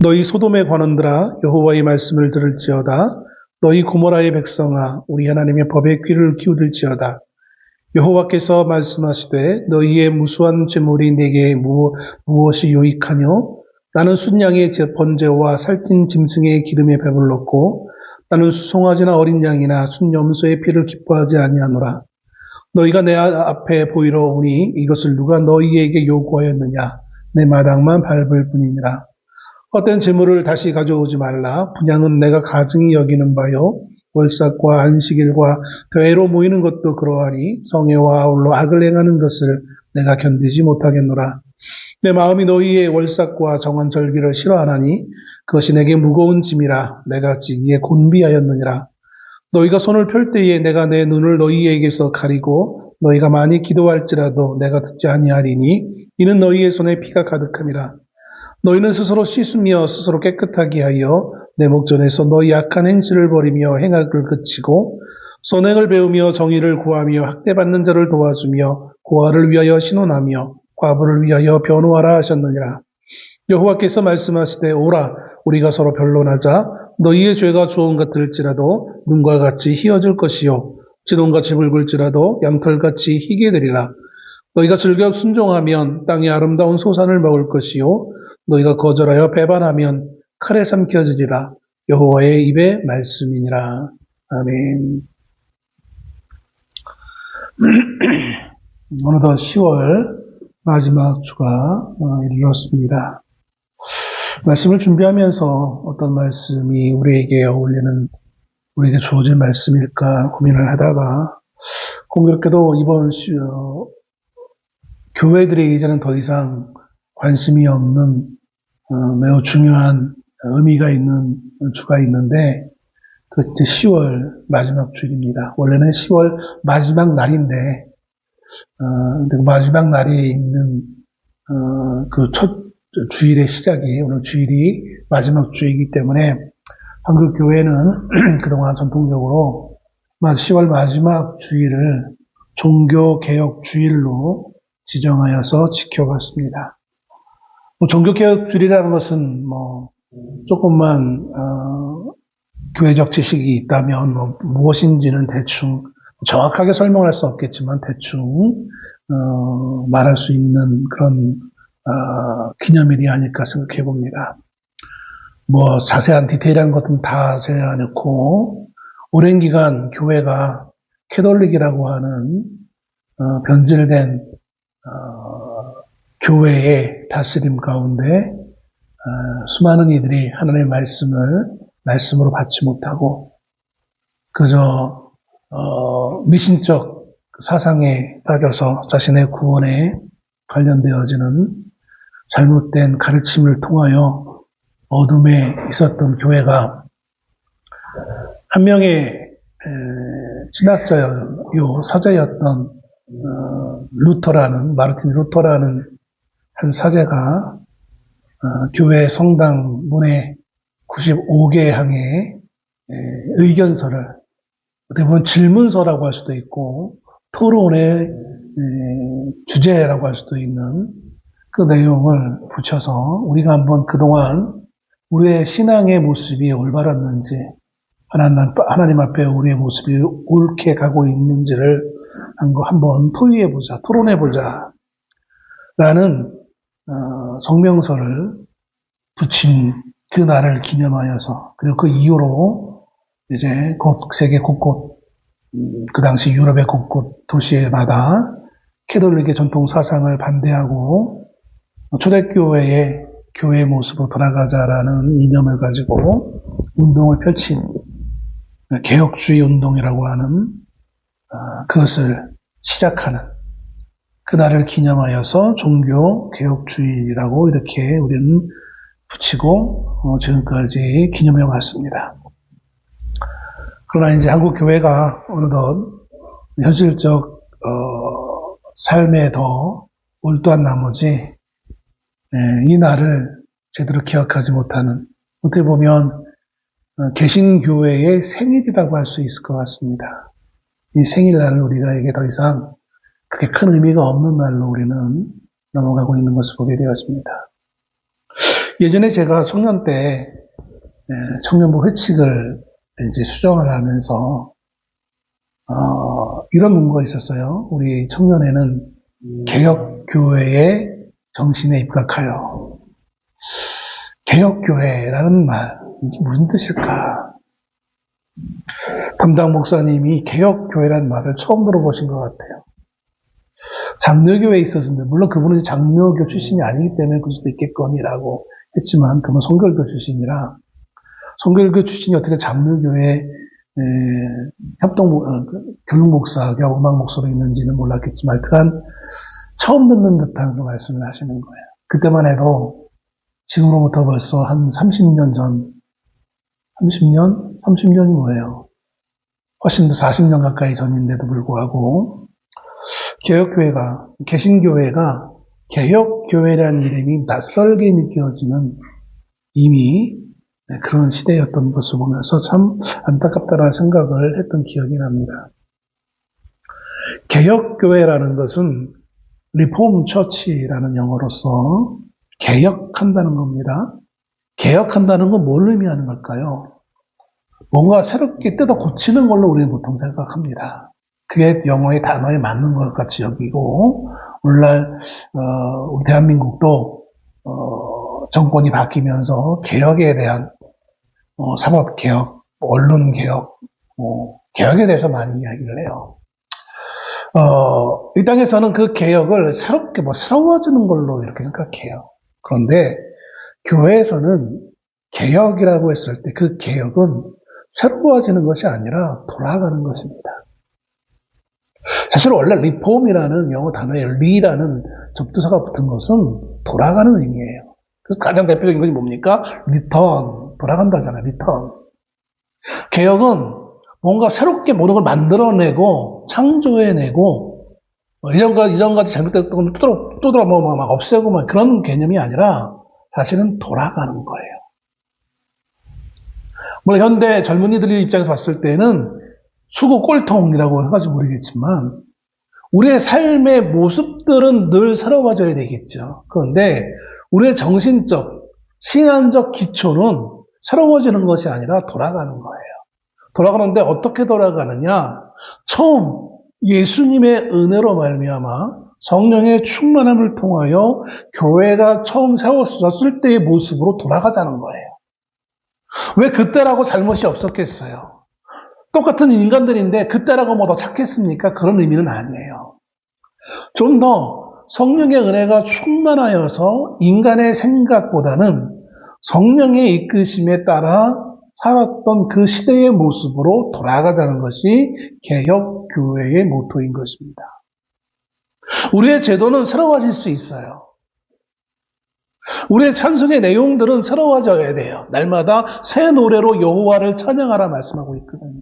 너희 소돔의 관원들아 여호와의 말씀을 들을지어다. 너희 고모라의 백성아 우리 하나님의 법에 귀를 기울일지어다. 여호와께서 말씀하시되 너희의 무수한 재물이 내게 무엇이 유익하뇨? 나는 순양의 번제와 살찐 짐승의 기름에 배불렀고 나는 수송아지나 어린 양이나 순염소의 피를 기뻐하지 아니하노라. 너희가 내 앞에 보이러 오니 이것을 누가 너희에게 요구하였느냐? 내 마당만 밟을 뿐이니라. 헛된 재물을 다시 가져오지 말라. 분양은 내가 가증히 여기는 바요. 월삭과 안식일과 교회로 모이는 것도 그러하니 성회와 아울러 악을 행하는 것을 내가 견디지 못하겠노라. 내 마음이 너희의 월삭과 정한 절기를 싫어하나니 그것이 내게 무거운 짐이라 내가 지기에 곤비하였느니라. 너희가 손을 펼 때에 내가 내 눈을 너희에게서 가리고 너희가 많이 기도할지라도 내가 듣지 아니하리니 이는 너희의 손에 피가 가득함이라. 너희는 스스로 씻으며 스스로 깨끗하게 하여 내 목전에서 너희 악한 행실을 버리며 행악을 그치고 선행을 배우며 정의를 구하며 학대받는 자를 도와주며 고아를 위하여 신원하며 과부를 위하여 변호하라 하셨느니라. 여호와께서 말씀하시되 오라 우리가 서로 변론하자. 너희의 죄가 주홍 같을지라도 눈과 같이 희어질 것이요 지동같이 붉을지라도 양털같이 희게 되리라. 너희가 즐겨 순종하면 땅의 아름다운 소산을 먹을 것이요 너희가 거절하여 배반하면 칼에 삼켜지리라. 여호와의 입의 말씀이니라. 아멘. 어느덧 10월 마지막 주가 이르렀습니다. 말씀을 준비하면서 어떤 말씀이 우리에게 어울리는, 우리에게 주어진 말씀일까 고민을 하다가 공교롭게도 이번 교회들이 이제는 더 이상 관심이 없는 매우 중요한 의미가 있는 주가 있는데 그 10월 마지막 주일입니다. 원래는 10월 마지막 날인데 마지막 날이 있는 그 첫 주일의 시작이 오늘 주일이 마지막 주이기 때문에 한국 교회는 그동안 전통적으로 10월 마지막 주일을 종교 개혁 주일로 지정하여서 지켜왔습니다. 종교개혁 주일이라는 것은 조금만 교회적 지식이 있다면 무엇인지는 대충 정확하게 설명할 수 없겠지만 대충 말할 수 있는 그런 기념일이 아닐까 생각해 봅니다. 자세한 디테일한 것은 다 제가 넣고 오랜 기간 교회가 캐톨릭이라고 하는 변질된 교회의 다스림 가운데 수많은 이들이 하나님의 말씀을 말씀으로 받지 못하고 그저 미신적 사상에 빠져서 자신의 구원에 관련되어지는 잘못된 가르침을 통하여 어둠에 있었던 교회가 한 명의 신학자요 사자였던 마르틴 루터라는 한 사제가 교회 성당 문에 95개 항의 의견서를 어떻게 보면 질문서라고 할 수도 있고 토론의 주제라고 할 수도 있는 그 내용을 붙여서 우리가 한번 그동안 우리의 신앙의 모습이 올바랐는지 하나님 앞에 우리의 모습이 옳게 가고 있는지를 한번 토의해보자, 토론해보자 라는 성명서를 붙인 그 날을 기념하여서 그리고 그 이후로 이제 세계 곳곳 그 당시 유럽의 곳곳 도시마다 캐톨릭의 전통 사상을 반대하고 초대교회의 교회의 모습으로 돌아가자라는 이념을 가지고 운동을 펼친 개혁주의 운동이라고 하는 그것을 시작하는 그날을 기념하여서 종교 개혁주의라고 이렇게 우리는 붙이고 지금까지 기념해 왔습니다. 그러나 이제 한국 교회가 어느덧 현실적 삶에 더 몰두한 나머지 이 날을 제대로 기억하지 못하는 어떻게 보면 개신교회의 생일이라고 할 수 있을 것 같습니다. 이 생일날은 우리가에게 더 이상 그렇게 큰 의미가 없는 날로 우리는 넘어가고 있는 것을 보게 되었습니다. 예전에 제가 청년 때 청년부 회칙을 이제 수정을 하면서 이런 문구가 있었어요. 우리 청년회는 개혁교회의 정신에 입각하여. 개혁교회라는 말, 이게 무슨 뜻일까? 담당 목사님이 개혁교회라는 말을 처음 들어보신 것 같아요. 장로교회에 있었는데, 물론 그분은 장로교 출신이 아니기 때문에 그럴 수도 있겠거니라고 했지만, 그분은 성결교 출신이라, 성결교 출신이 어떻게 장로교회 교육 목사, 겸 음악 목사로 있는지는 몰랐겠지만, 하여튼 처음 듣는 듯한 그 말씀을 하시는 거예요. 그때만 해도 지금으로부터 벌써 한 30년 전, 30년? 30년이 뭐예요? 훨씬 더 40년 가까이 전인데도 불구하고 개혁교회가, 개신교회가 개혁교회라는 이름이 낯설게 느껴지는 이미 그런 시대였던 것을 보면서 참 안타깝다는 생각을 했던 기억이 납니다. 개혁교회라는 것은 리폼 처치라는 영어로서 개혁한다는 겁니다. 개혁한다는 건 뭘 의미하는 걸까요? 뭔가 새롭게 뜯어 고치는 걸로 우리는 보통 생각합니다. 그게 영어의 단어에 맞는 것 같이 여기고, 오늘날 우리 대한민국도 정권이 바뀌면서 개혁에 대한 사법개혁, 언론개혁, 개혁에 대해서 많이 이야기를 해요. 이 땅에서는 그 개혁을 새롭게 새로워지는 걸로 이렇게 생각해요. 그런데 교회에서는 개혁이라고 했을 때 그 개혁은 새로워지는 것이 아니라 돌아가는 것입니다. 사실 원래 리폼이라는 영어 단어에 리라는 접두사가 붙은 것은 돌아가는 의미예요. 그래서 가장 대표적인 것이 뭡니까? 리턴, 돌아간다잖아요. 리턴. 개혁은 뭔가 새롭게 모든 걸 만들어내고 창조해내고 이전까지 잘못됐던 걸 또 막 없애고 막 그런 개념이 아니라 사실은 돌아가는 거예요. 물론 현대 젊은이들의 입장에서 봤을 때는 수구 꼴통이라고 해가지고 모르겠지만 우리의 삶의 모습들은 늘 새로워져야 되겠죠. 그런데 우리의 정신적, 신앙적 기초는 새로워지는 것이 아니라 돌아가는 거예요. 돌아가는데 어떻게 돌아가느냐? 처음 예수님의 은혜로 말미암아 성령의 충만함을 통하여 교회가 처음 세워졌을 때의 모습으로 돌아가자는 거예요. 왜 그때라고 잘못이 없었겠어요? 똑같은 인간들인데 그때라고 뭐 더 착했습니까? 그런 의미는 아니에요. 좀 더 성령의 은혜가 충만하여서 인간의 생각보다는 성령의 이끄심에 따라 살았던 그 시대의 모습으로 돌아가자는 것이 개혁교회의 모토인 것입니다. 우리의 제도는 새로워질 수 있어요. 우리의 찬송의 내용들은 새로워져야 돼요. 날마다 새 노래로 여호와를 찬양하라 말씀하고 있거든요.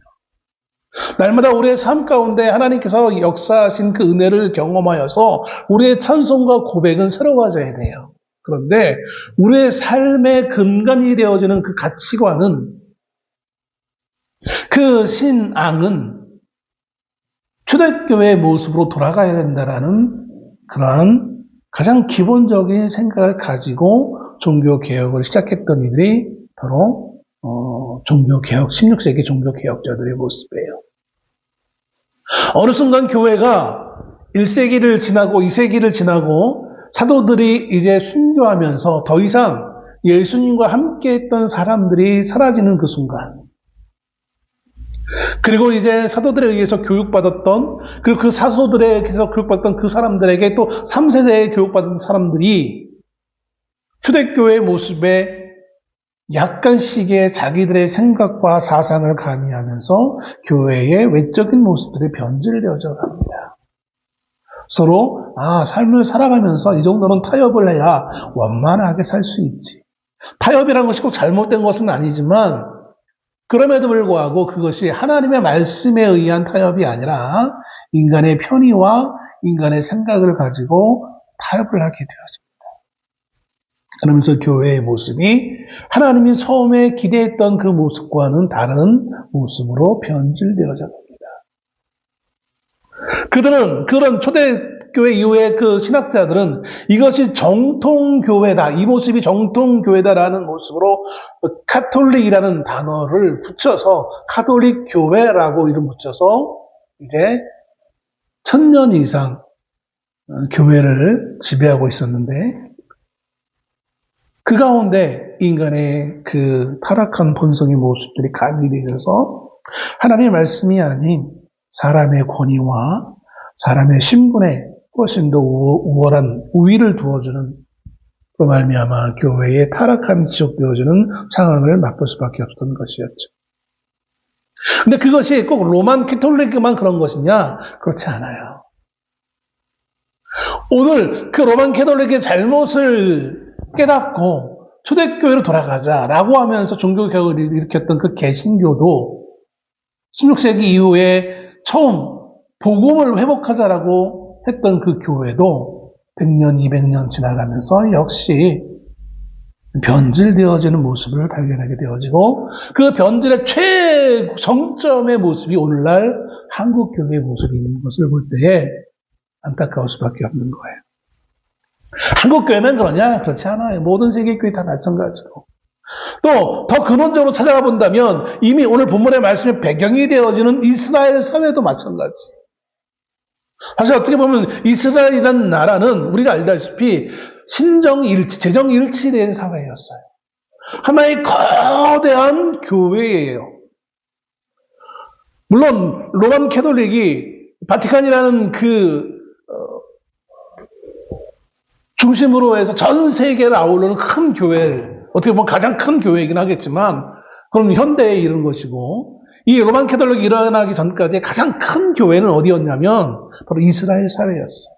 날마다 우리의 삶 가운데 하나님께서 역사하신 그 은혜를 경험하여서 우리의 찬송과 고백은 새로워져야 돼요. 그런데 우리의 삶의 근간이 되어지는 그 가치관은, 그 신앙은 초대교회의 모습으로 돌아가야 된다라는 그러한 가장 기본적인 생각을 가지고 종교개혁을 시작했던 이들이 바로 종교개혁, 16세기 종교개혁자들의 모습이에요. 어느 순간 교회가 1세기를 지나고 2세기를 지나고 사도들이 이제 순교하면서 더 이상 예수님과 함께 했던 사람들이 사라지는 그 순간, 그리고 이제 사도들에 의해서 교육받았던, 그리고 그 사도들에게서 교육받았던 그 사람들에게 또 3세대에 교육받은 사람들이 초대교회의 모습에 약간씩의 자기들의 생각과 사상을 가미하면서 교회의 외적인 모습들이 변질되어져 갑니다. 서로 삶을 살아가면서 이 정도는 타협을 해야 원만하게 살 수 있지. 타협이라는 것이 꼭 잘못된 것은 아니지만 그럼에도 불구하고 그것이 하나님의 말씀에 의한 타협이 아니라 인간의 편의와 인간의 생각을 가지고 타협을 하게 되어집니다. 그러면서 교회의 모습이 하나님이 처음에 기대했던 그 모습과는 다른 모습으로 변질되어져 갑니다. 그들은 그런 초대 초대교회 이후에 그 신학자들은 이것이 정통교회다, 이 모습이 정통교회다라는 모습으로 카톨릭이라는 단어를 붙여서 카톨릭 교회라고 이름 붙여서 이제 1000년 이상 교회를 지배하고 있었는데, 그 가운데 인간의 그 타락한 본성의 모습들이 가미되어서 하나님의 말씀이 아닌 사람의 권위와 사람의 신분에 훨씬 더 우월한 우위를 두어주는, 그로 말미암아 교회의 타락함이 지속되어지는 상황을 맛볼 수밖에 없었던 것이었죠. 근데 그것이 꼭 로만 캐톨릭만 그런 것이냐? 그렇지 않아요. 오늘 그 로만 캐톨릭의 잘못을 깨닫고 초대교회로 돌아가자라고 하면서 종교개혁을 일으켰던 그 개신교도 16세기 이후에 처음 복음을 회복하자라고 했던 그 교회도 100년, 200년 지나가면서 역시 변질되어지는 모습을 발견하게 되어지고, 그 변질의 최정점의 모습이 오늘날 한국교회의 모습이 있는 것을 볼 때에 안타까울 수밖에 없는 거예요. 한국교회만 그러냐? 그렇지 않아요. 모든 세계교회 다 마찬가지고. 또 더 근원적으로 찾아가 본다면 이미 오늘 본문의 말씀에 배경이 되어지는 이스라엘 사회도 마찬가지. 사실 어떻게 보면 이스라엘이라는 나라는 우리가 알다시피 신정일치, 재정일치된 사회였어요. 하나의 거대한 교회예요. 물론 로만 캐톨릭이 바티칸이라는 그 중심으로 해서 전 세계를 아우르는 큰 교회를, 어떻게 보면 가장 큰 교회이긴 하겠지만 그럼 현대에 이른 것이고, 이 로만 캐톨릭이 일어나기 전까지 가장 큰 교회는 어디였냐면 바로 이스라엘 사회였어요.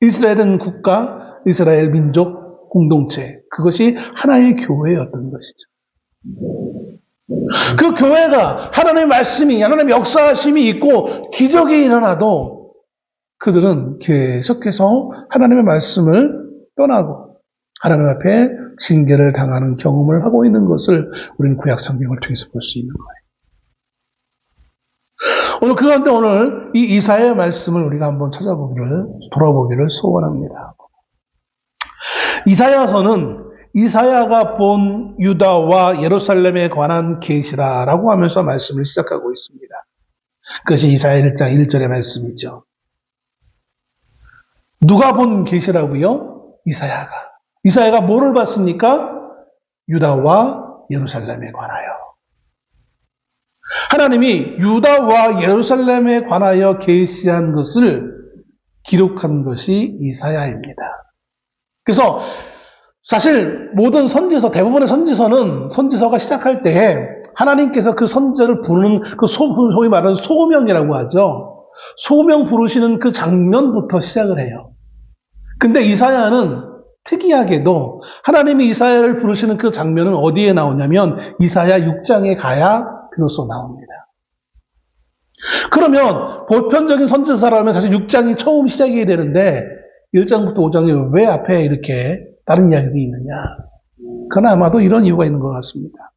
이스라엘은 국가, 이스라엘 민족 공동체, 그것이 하나의 교회였던 것이죠. 그 교회가 하나님의 말씀이, 하나님의 역사하심이 있고 기적이 일어나도 그들은 계속해서 하나님의 말씀을 떠나고 하나님 앞에 징계를 당하는 경험을 하고 있는 것을 우리는 구약 성경을 통해서 볼 수 있는 거예요. 오늘 그 가운데 오늘 이 이사야의 말씀을 우리가 한번 돌아보기를 소원합니다. 이사야서는 이사야가 본 유다와 예루살렘에 관한 계시라라고 하면서 말씀을 시작하고 있습니다. 그것이 이사야 1장 1절의 말씀이죠. 누가 본 계시라고요? 이사야가 뭐를 봤습니까? 유다와 예루살렘에 관하여. 하나님이 유다와 예루살렘에 관하여 계시한 것을 기록한 것이 이사야입니다. 그래서 사실 모든 선지서, 대부분의 선지서가 시작할 때 하나님께서 그 선지자를 부르는 그 소위 말하는 소명이라고 하죠. 소명 부르시는 그 장면부터 시작을 해요. 근데 이사야는 특이하게도 하나님이 이사야를 부르시는 그 장면은 어디에 나오냐면 이사야 6장에 가야 비로소 나옵니다. 그러면 보편적인 선지서라면 사실 6장이 처음 시작이 되는데 1장부터 5장이 왜 앞에 이렇게 다른 이야기가 있느냐? 그건 아마도 이런 이유가 있는 것 같습니다.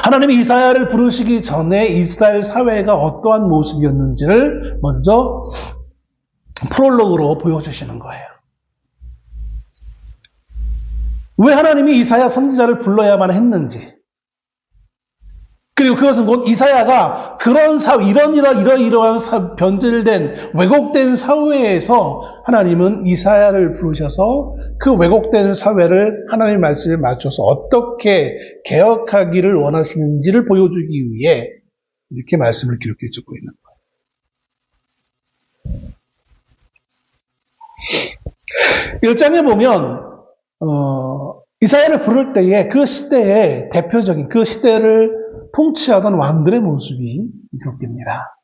하나님이 이사야를 부르시기 전에 이스라엘 사회가 어떠한 모습이었는지를 먼저 프롤로그로 보여주시는 거예요. 왜 하나님이 이사야 선지자를 불러야만 했는지, 그리고 그것은 곧 이사야가 그런 이러이러한 변질된 왜곡된 사회에서 하나님은 이사야를 부르셔서 그 왜곡된 사회를 하나님의 말씀에 맞춰서 어떻게 개혁하기를 원하시는지를 보여주기 위해 이렇게 말씀을 기록해 주고 있는 거예요. 1장에 보면 이사야를 부를 때에 그 시대의 대표적인, 그 시대를 통치하던 왕들의 모습이 기록됩니다.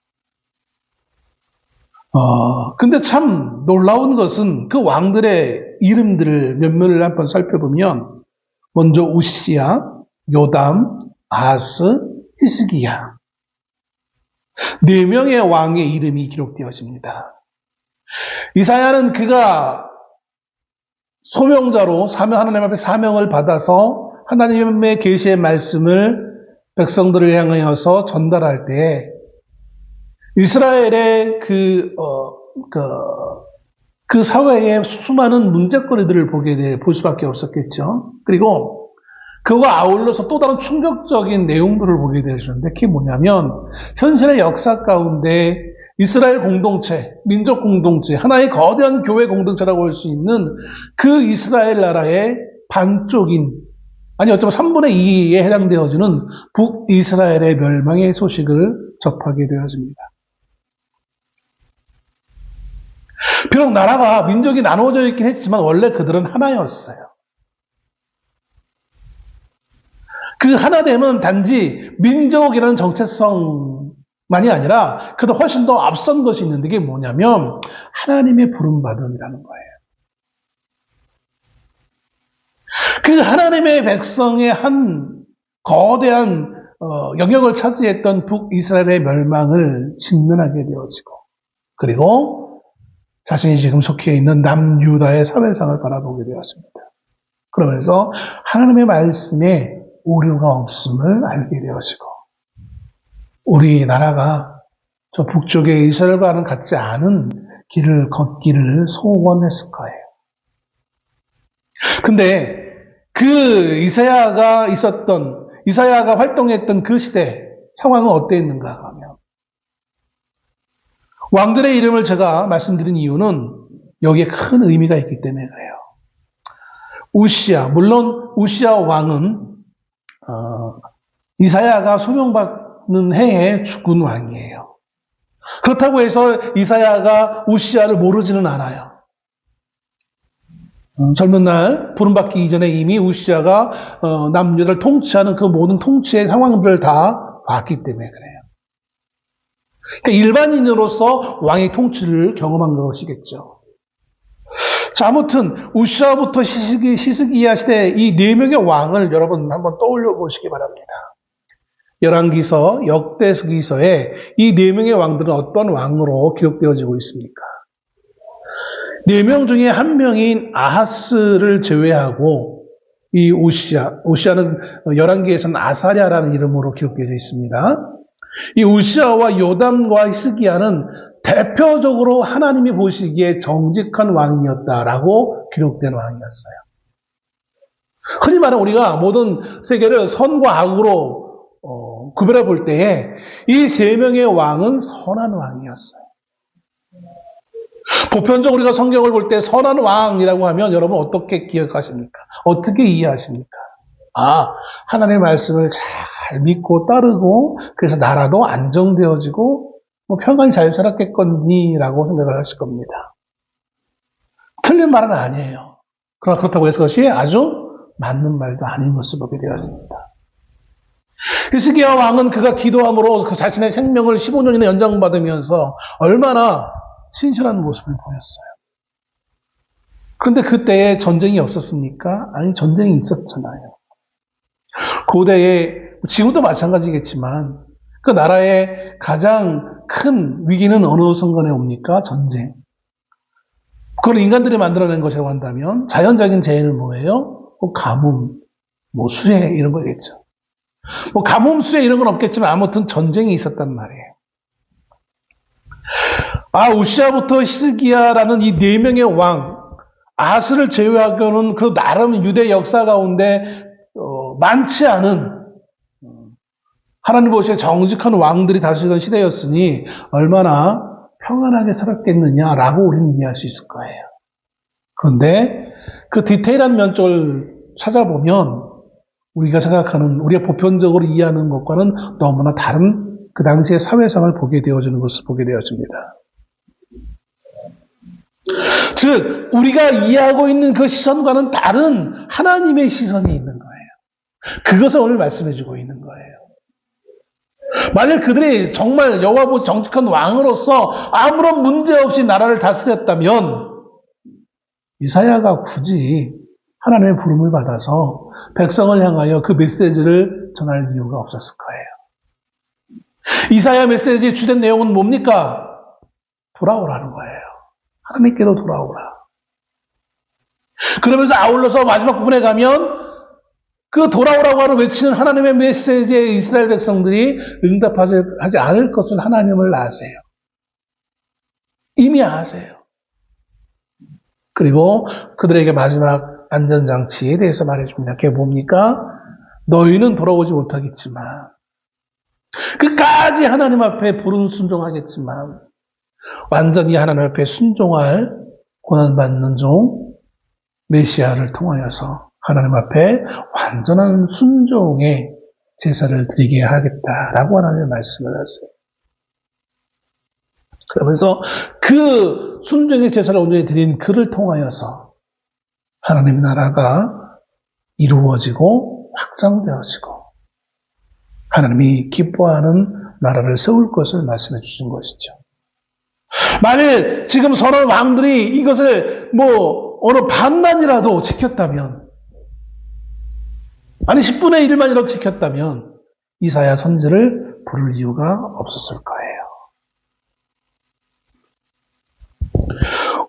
근데 참 놀라운 것은 그 왕들의 이름들을 몇몇을 한번 살펴보면 먼저 우시야, 요담, 아하스, 히스기야, 4명의 왕의 이름이 기록되어집니다. 이사야는 그가 소명자로 하나님 앞에 사명을 받아서 하나님의 계시의 말씀을 백성들을 향하여서 전달할 때 이스라엘의 그 사회의 수많은 문제거리들을 볼 수밖에 없었겠죠. 그리고 그와 아울러서 또 다른 충격적인 내용들을 보게 되셨는데 그게 뭐냐면 현실의 역사 가운데 이스라엘 공동체, 민족 공동체, 하나의 거대한 교회 공동체라고 할 수 있는 그 이스라엘 나라의 반쪽인, 아니 어쩌면 3분의 2에 해당되어지는 북이스라엘의 멸망의 소식을 접하게 되어집니다. 비록 나라가 민족이 나누어져 있긴 했지만 원래 그들은 하나였어요. 그 하나됨은 단지 민족이라는 정체성만이 아니라 그도 훨씬 더 앞선 것이 있는데 이게 뭐냐면 하나님의 부름받음이라는 거예요. 그 하나님의 백성의 한 거대한 영역을 차지했던 북이스라엘의 멸망을 직면하게 되어지고 그리고 자신이 지금 속해 있는 남유다의 사회상을 바라보게 되었습니다. 그러면서 하나님의 말씀에 오류가 없음을 알게 되어지고 우리나라가 저 북쪽의 이스라엘과는 같지 않은 길을 걷기를 소원했을 거예요. 근데 그 이사야가 활동했던 그 시대 상황은 어땠는가 하면 왕들의 이름을 제가 말씀드린 이유는 여기에 큰 의미가 있기 때문에 그래요. 물론 우시야 왕은 이사야가 소명받는 해에 죽은 왕이에요. 그렇다고 해서 이사야가 우시야를 모르지는 않아요. 젊은 날 부름받기 이전에 이미 우시야가 남유다를 통치하는 그 모든 통치의 상황들을 다 봤기 때문에 그래요. 그러니까 일반인으로서 왕의 통치를 경험한 것이겠죠. 자, 아무튼 우시야부터 히스기야 시대 이 네 명의 왕을 여러분 한번 떠올려 보시기 바랍니다. 열왕기서, 역대기서에 이 네 명의 왕들은 어떤 왕으로 기록되어지고 있습니까? 네 명 중에 한 명인 아하스를 제외하고 이 우시야는 열왕기에서는 아사랴라는 이름으로 기록되어 있습니다. 이 우시야와 요담과 히스기야는 대표적으로 하나님이 보시기에 정직한 왕이었다라고 기록된 왕이었어요. 흔히 말하는 우리가 모든 세계를 선과 악으로 구별해 볼 때에 이 세 명의 왕은 선한 왕이었어요. 보편적으로 우리가 성경을 볼 때 선한 왕이라고 하면 여러분 어떻게 기억하십니까? 어떻게 이해하십니까? 하나님의 말씀을 잘 믿고 따르고 그래서 나라도 안정되어지고 평안히 잘 살았겠거니라고 생각을 하실 겁니다. 틀린 말은 아니에요. 그러나 그렇다고 해서 그것이 아주 맞는 말도 아닌 것을 보게 되었습니다. 히스기야 왕은 그가 기도함으로 그 자신의 생명을 15년이나 연장받으면서 얼마나 신실한 모습을 보였어요. 그런데 그때에 전쟁이 없었습니까? 아니, 전쟁이 있었잖아요. 고대에, 지금도 마찬가지겠지만 그 나라의 가장 큰 위기는 어느 순간에 옵니까? 전쟁. 그걸 인간들이 만들어낸 것이라고 한다면 자연적인 재해는 뭐예요? 가뭄, 수해 이런 거겠죠. 가뭄, 수해 이런 건 없겠지만 아무튼 전쟁이 있었단 말이에요. 우시야부터 히스기야라는 이 네 명의 왕, 아스를 제외하고는 그 나름 유대 역사 가운데 많지 않은 하나님 보시기에 정직한 왕들이 다스리던 시대였으니 얼마나 평안하게 살았겠느냐라고 우리는 이해할 수 있을 거예요. 그런데 그 디테일한 면적을 찾아보면 우리가 생각하는, 우리가 보편적으로 이해하는 것과는 너무나 다른 그 당시의 사회상을 보게 되어지는 것을 보게 되어집니다. 즉, 우리가 이해하고 있는 그 시선과는 다른 하나님의 시선이 있는 거예요. 그것을 오늘 말씀해주고 있는 거예요. 만약 그들이 정말 여호와 정직한 왕으로서 아무런 문제 없이 나라를 다스렸다면 이사야가 굳이 하나님의 부름을 받아서 백성을 향하여 그 메시지를 전할 이유가 없었을 거예요. 이사야 메시지의 주된 내용은 뭡니까? 돌아오라는 거예요. 하나님께로 돌아오라. 그러면서 아울러서 마지막 부분에 가면 그 돌아오라고 하는 외치는 하나님의 메시지에 이스라엘 백성들이 응답하지 않을 것을 하나님을 아세요. 이미 아세요. 그리고 그들에게 마지막 안전장치에 대해서 말해줍니다. 그게 뭡니까? 너희는 돌아오지 못하겠지만 끝까지 하나님 앞에 불은 순종하겠지만 완전히 하나님 앞에 순종할 고난받는 종 메시아를 통하여서 하나님 앞에 완전한 순종의 제사를 드리게 하겠다라고 하나님의 말씀을 하세요. 그러면서 그 순종의 제사를 온전히 드린 그를 통하여서 하나님의 나라가 이루어지고 확장되어지고 하나님이 기뻐하는 나라를 세울 것을 말씀해 주신 것이죠. 만일 지금 서로 왕들이 이것을 어느 반만이라도 지켰다면, 아니 10분의 1만이라도 지켰다면 이사야 선지를 부를 이유가 없었을 거예요.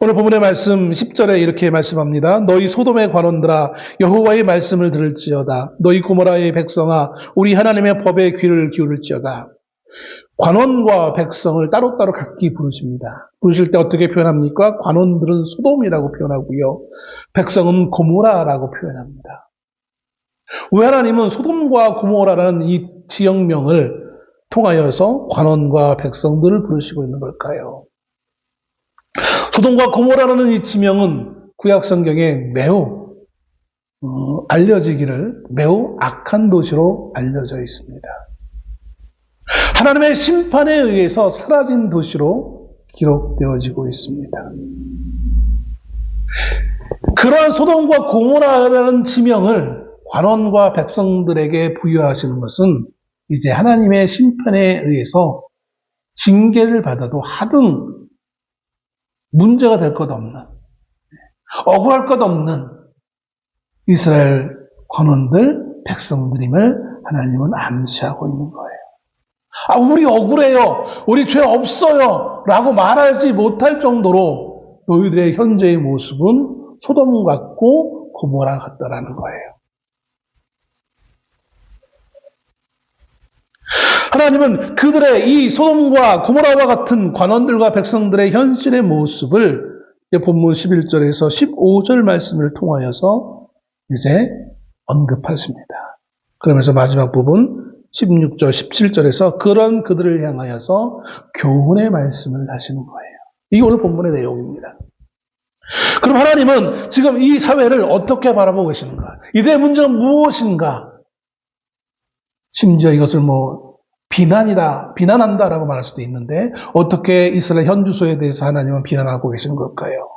오늘 본문의 말씀 10절에 이렇게 말씀합니다. 너희 소돔의 관원들아 여호와의 말씀을 들을지어다. 너희 고모라의 백성아 우리 하나님의 법에 귀를 기울일지어다. 관원과 백성을 따로따로 각기 부르십니다. 부르실 때 어떻게 표현합니까? 관원들은 소돔이라고 표현하고요. 백성은 고모라라고 표현합니다. 왜 하나님은 소돔과 고모라라는 이 지역명을 통하여서 관원과 백성들을 부르시고 있는 걸까요? 소돔과 고모라라는 이 지명은 구약 성경에 매우 알려지기를 매우 악한 도시로 알려져 있습니다. 하나님의 심판에 의해서 사라진 도시로 기록되어지고 있습니다. 그러한 소돔과 고모라라는 지명을 관원과 백성들에게 부여하시는 것은 이제 하나님의 심판에 의해서 징계를 받아도 하등 문제가 될 것 없는, 억울할 것 없는 이스라엘 관원들, 백성들임을 하나님은 암시하고 있는 거예요. 우리 억울해요. 우리 죄 없어요. 라고 말하지 못할 정도로 너희들의 현재의 모습은 소돔 같고 고모라 같다라는 거예요. 하나님은 그들의 이 소돔과 고모라와 같은 관원들과 백성들의 현실의 모습을 본문 11절에서 15절 말씀을 통하여서 이제 언급하십니다. 그러면서 마지막 부분 16절, 17절에서 그런 그들을 향하여서 교훈의 말씀을 하시는 거예요. 이게 오늘 본문의 내용입니다. 그럼 하나님은 지금 이 사회를 어떻게 바라보고 계시는가? 이들의 문제가 무엇인가? 심지어 이것을 비난한다라고 말할 수도 있는데 어떻게 이스라엘 현주소에 대해서 하나님은 비난하고 계시는 걸까요?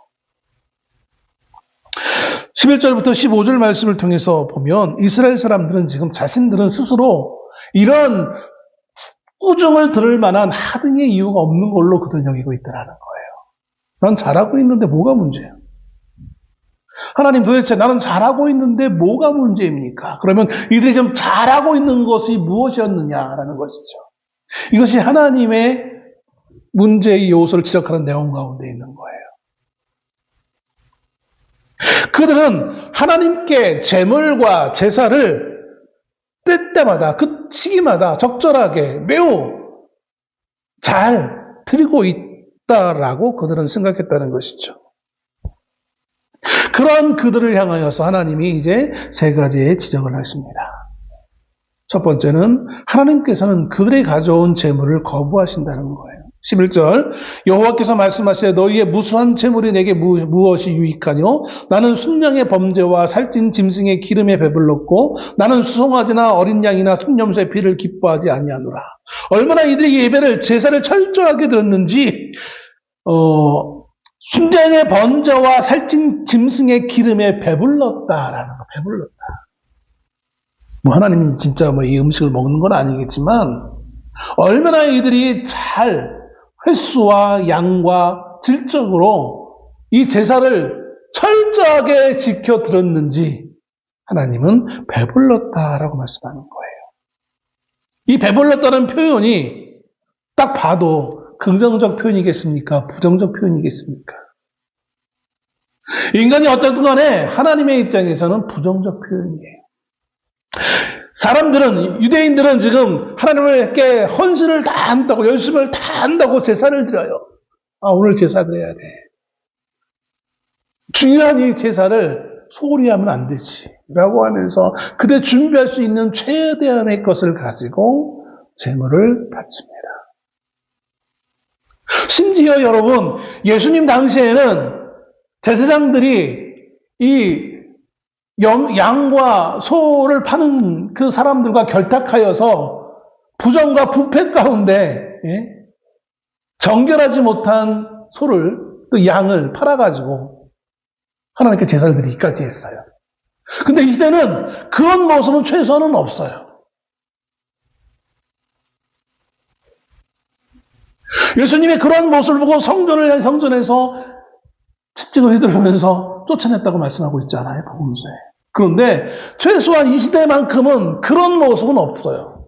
11절부터 15절 말씀을 통해서 보면 이스라엘 사람들은 지금 자신들은 스스로 이런 꾸중을 들을 만한 하등의 이유가 없는 걸로 그들은 여기고 있다는 거예요. 난 잘하고 있는데 뭐가 문제야? 하나님 도대체 나는 잘하고 있는데 뭐가 문제입니까? 그러면 이들이 지금 잘하고 있는 것이 무엇이었느냐라는 것이죠. 이것이 하나님의 문제의 요소를 지적하는 내용 가운데 있는 거예요. 그들은 하나님께 제물과 제사를 때때마다 그 시기마다 적절하게 매우 잘 드리고 있다라고 그들은 생각했다는 것이죠. 그런 그들을 향하여서 하나님이 이제 세 가지의 지적을 하십니다. 첫 번째는 하나님께서는 그들이 가져온 제물을 거부하신다는 거예요. 11절 여호와께서 말씀하시되 너희의 무수한 제물이 내게 무엇이 유익하뇨? 나는 순양의 범죄와 살찐 짐승의 기름에 배불렀고 나는 수송아지나 어린 양이나 순염소의 피를 기뻐하지 아니하노라. 얼마나 이들이 예배를 제사를 철저하게 드렸는지 순양의 번제와 살찐 짐승의 기름에 배불렀다라는 거. 배불렀다. 하나님이 진짜 이 음식을 먹는 건 아니겠지만 얼마나 이들이 잘 횟수와 양과 질적으로 이 제사를 철저하게 지켜 들었는지 하나님은 배불렀다라고 말씀하는 거예요. 이 배불렀다는 표현이 딱 봐도 긍정적 표현이겠습니까? 부정적 표현이겠습니까? 인간이 어떻든 간에 하나님의 입장에서는 부정적 표현이에요. 사람들은, 유대인들은 지금 하나님께 헌신을 다 한다고, 열심을 다 한다고 제사를 드려요. 오늘 제사 드려야 돼. 중요한 이 제사를 소홀히 하면 안 되지. 라고 하면서 그때 준비할 수 있는 최대한의 것을 가지고 제물을 바칩니다. 심지어 여러분, 예수님 당시에는 제사장들이 이 양과 소를 파는 그 사람들과 결탁하여서 부정과 부패 가운데 정결하지 못한 소를, 또 양을 팔아가지고 하나님께 제사를 드리기까지 했어요. 근데 이 시대는 그런 모습은 최소한은 없어요. 예수님의 그런 모습을 보고 성전에서 채찍을 휘두르면서 쫓아냈다고 말씀하고 있잖아요, 복음서에. 그런데 최소한 이 시대만큼은 그런 모습은 없어요.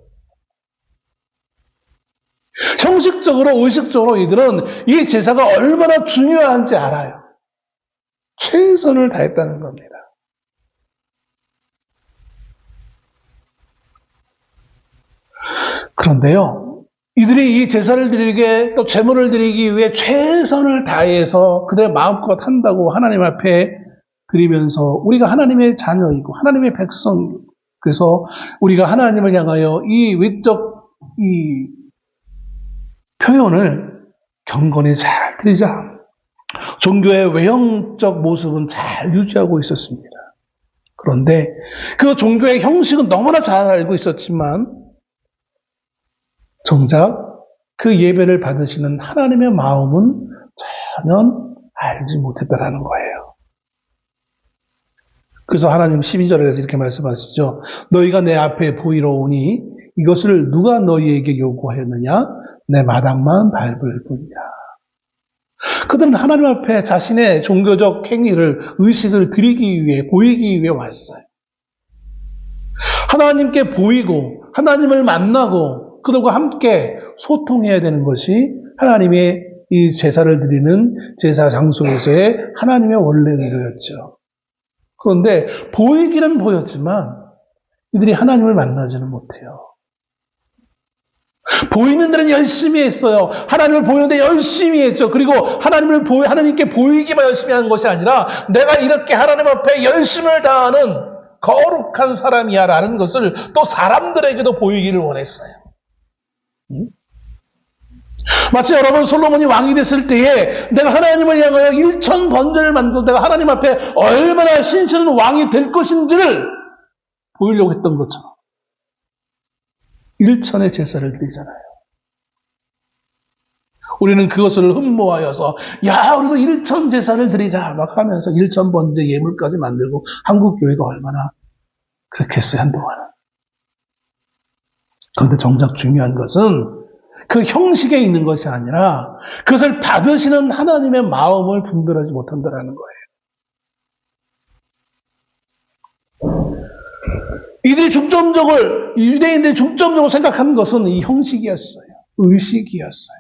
형식적으로, 의식적으로 이들은 이 제사가 얼마나 중요한지 알아요. 최선을 다했다는 겁니다. 그런데요, 이들이 이 제사를 드리게, 또 제물을 드리기 위해 최선을 다해서 그들의 마음껏 한다고 하나님 앞에 드리면서 우리가 하나님의 자녀이고 하나님의 백성, 그래서 우리가 하나님을 향하여 이 외적 이 표현을 경건히 잘 드리자. 종교의 외형적 모습은 잘 유지하고 있었습니다. 그런데 그 종교의 형식은 너무나 잘 알고 있었지만 정작 그 예배를 받으시는 하나님의 마음은 전혀 알지 못했다라는 거예요. 그래서 하나님 12절에서 이렇게 말씀하시죠. 너희가 내 앞에 보이러 오니 이것을 누가 너희에게 요구하였느냐? 내 마당만 밟을 뿐이라. 그들은 하나님 앞에 자신의 종교적 행위를, 의식을 드리기 위해, 보이기 위해 왔어요. 하나님께 보이고 하나님을 만나고 그들과 함께 소통해야 되는 것이 하나님의 이 제사를 드리는 제사 장소에서의 하나님의 원래 의도였죠. 그런데 보이기는 보였지만 이들이 하나님을 만나지는 못해요. 보이는 데는 열심히 했어요. 하나님을 보이는데 열심히 했죠. 그리고 하나님께 보이기만 열심히 하는 것이 아니라 내가 이렇게 하나님 앞에 열심을 다하는 거룩한 사람이야 라는 것을 또 사람들에게도 보이기를 원했어요. 마치 여러분 솔로몬이 왕이 됐을 때에 내가 하나님을 향하여 1천 번제를 만들고 내가 하나님 앞에 얼마나 신실한 왕이 될 것인지를 보이려고 했던 것처럼 1천의 제사를 드리잖아요. 우리는 그것을 흠모하여서 우리도 1천 제사를 드리자 막 하면서 1천 번제 예물까지 만들고 한국 교회가 얼마나 그렇게 했어요, 한동안은. 그런데 정작 중요한 것은 그 형식에 있는 것이 아니라 그것을 받으시는 하나님의 마음을 분별하지 못한다는 거예요. 이들이 유대인들이 중점적으로 생각하는 것은 이 형식이었어요. 의식이었어요.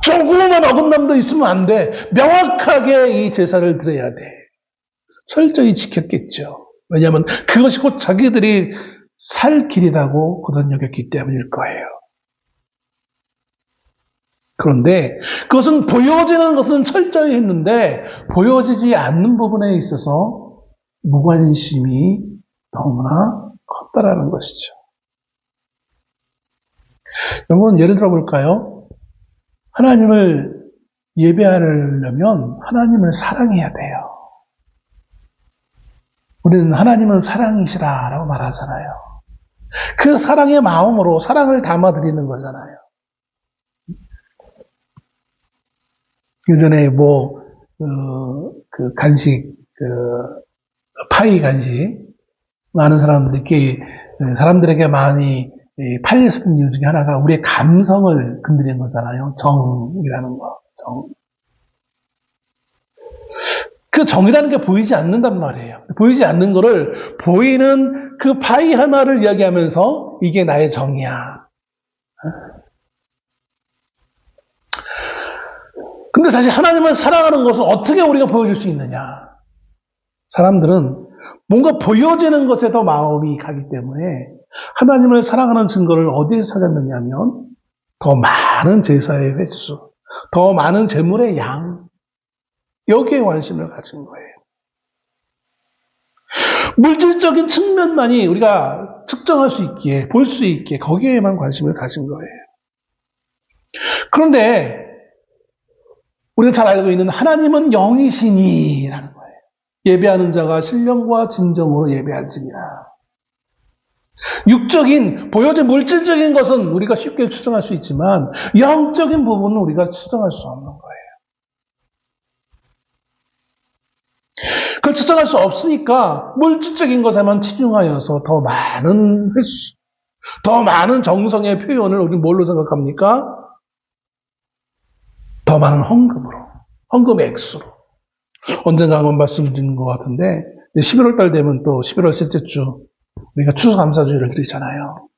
조그만 어긋남도 있으면 안 돼. 명확하게 이 제사를 드려야 돼. 철저히 지켰겠죠. 왜냐하면 그것이 곧 자기들이 살 길이라고 그들은 여겼기 때문일 거예요. 그런데 그것은 보여지는 것은 철저히 했는데 보여지지 않는 부분에 있어서 무관심이 너무나 컸다라는 것이죠. 여러분 예를 들어 볼까요? 하나님을 예배하려면 하나님을 사랑해야 돼요. 우리는 하나님은 사랑이시라라고 말하잖아요. 그 사랑의 마음으로 사랑을 담아드리는 거잖아요. 예전에 그 간식, 파이 간식, 많은 사람들에게 많이 팔렸던 이유 중에 하나가 우리의 감성을 건드리는 거잖아요. 정이라는 거, 정. 그 정이라는 게 보이지 않는단 말이에요. 보이지 않는 거를 보이는 그 파이 하나를 이야기하면서 이게 나의 정이야. 근데 사실 하나님을 사랑하는 것을 어떻게 우리가 보여줄 수 있느냐? 사람들은 뭔가 보여지는 것에 더 마음이 가기 때문에 하나님을 사랑하는 증거를 어디에서 찾았느냐 하면 더 많은 제사의 횟수, 더 많은 제물의 양, 여기에 관심을 가진 거예요. 물질적인 측면만이 우리가 측정할 수 있기에, 볼 수 있기에 거기에만 관심을 가진 거예요. 그런데 우리가 잘 알고 있는 하나님은 영이시니라는 거예요. 예배하는 자가 신령과 진정으로 예배할지니라. 육적인, 보여진 물질적인 것은 우리가 쉽게 추정할 수 있지만 영적인 부분은 우리가 추정할 수 없는 거예요. 그걸 추정할 수 없으니까 물질적인 것에만 치중하여서 더 많은 횟수, 더 많은 정성의 표현을 우리 뭘로 생각합니까? 더 많은 헌금으로, 헌금의 액수로. 언젠가 한번 말씀드린 것 같은데 11월 달 되면 또 11월 셋째 주 우리가 추수감사주일을 드리잖아요.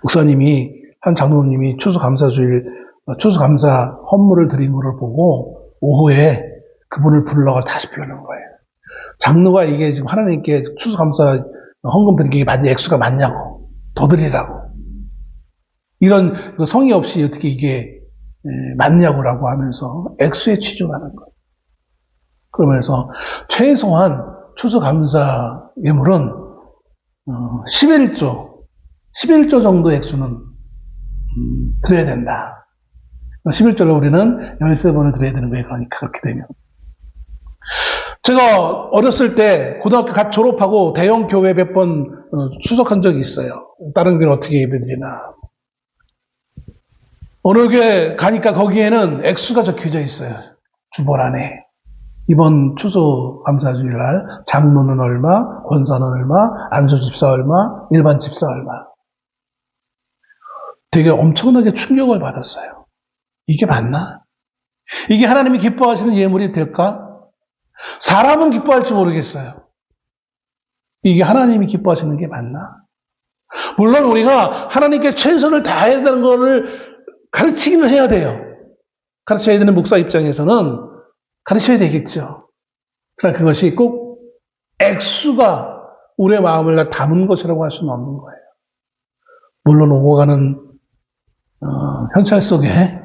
목사님이, 한 장로님이 추수감사 헌물을 드린 것을 보고 오후에 그분을 불러가 다시 표현한 거예요. 장로가 이게 지금 하나님께 추수감사 헌금 드린 게 맞냐, 액수가 맞냐고, 더 드리라고. 이런 성의 없이 어떻게 이게 맞냐고라고 하면서 액수에 치중하는 거예요. 그러면서 최소한 추수감사 예물은 11조 정도 액수는 드려야 된다. 11조를 우리는 13번을 드려야 되는 거예요. 그러니까 그렇게 되면. 제가 어렸을 때 고등학교 갓 졸업하고 대형 교회 몇 번出석한 적이 있어요. 다른 교회는 어떻게 예배드리나. 어느 교회 가니까 거기에는 액수가 적혀져 있어요. 주보 안에. 이번 추수감사주일날 장로는 얼마, 권사는 얼마, 안수집사 얼마, 일반 집사 얼마. 되게 엄청나게 충격을 받았어요. 이게 맞나? 이게 하나님이 기뻐하시는 예물이 될까? 사람은 기뻐할지 모르겠어요. 이게 하나님이 기뻐하시는 게 맞나? 물론 우리가 하나님께 최선을 다해야 되는 것을 가르치기는 해야 돼요. 가르쳐야 되는 목사 입장에서는 가르쳐야 되겠죠. 그러나 그것이 꼭 액수가 우리의 마음을 담은 것이라고 할 수는 없는 거예요. 물론 오고 가는 현찰 속에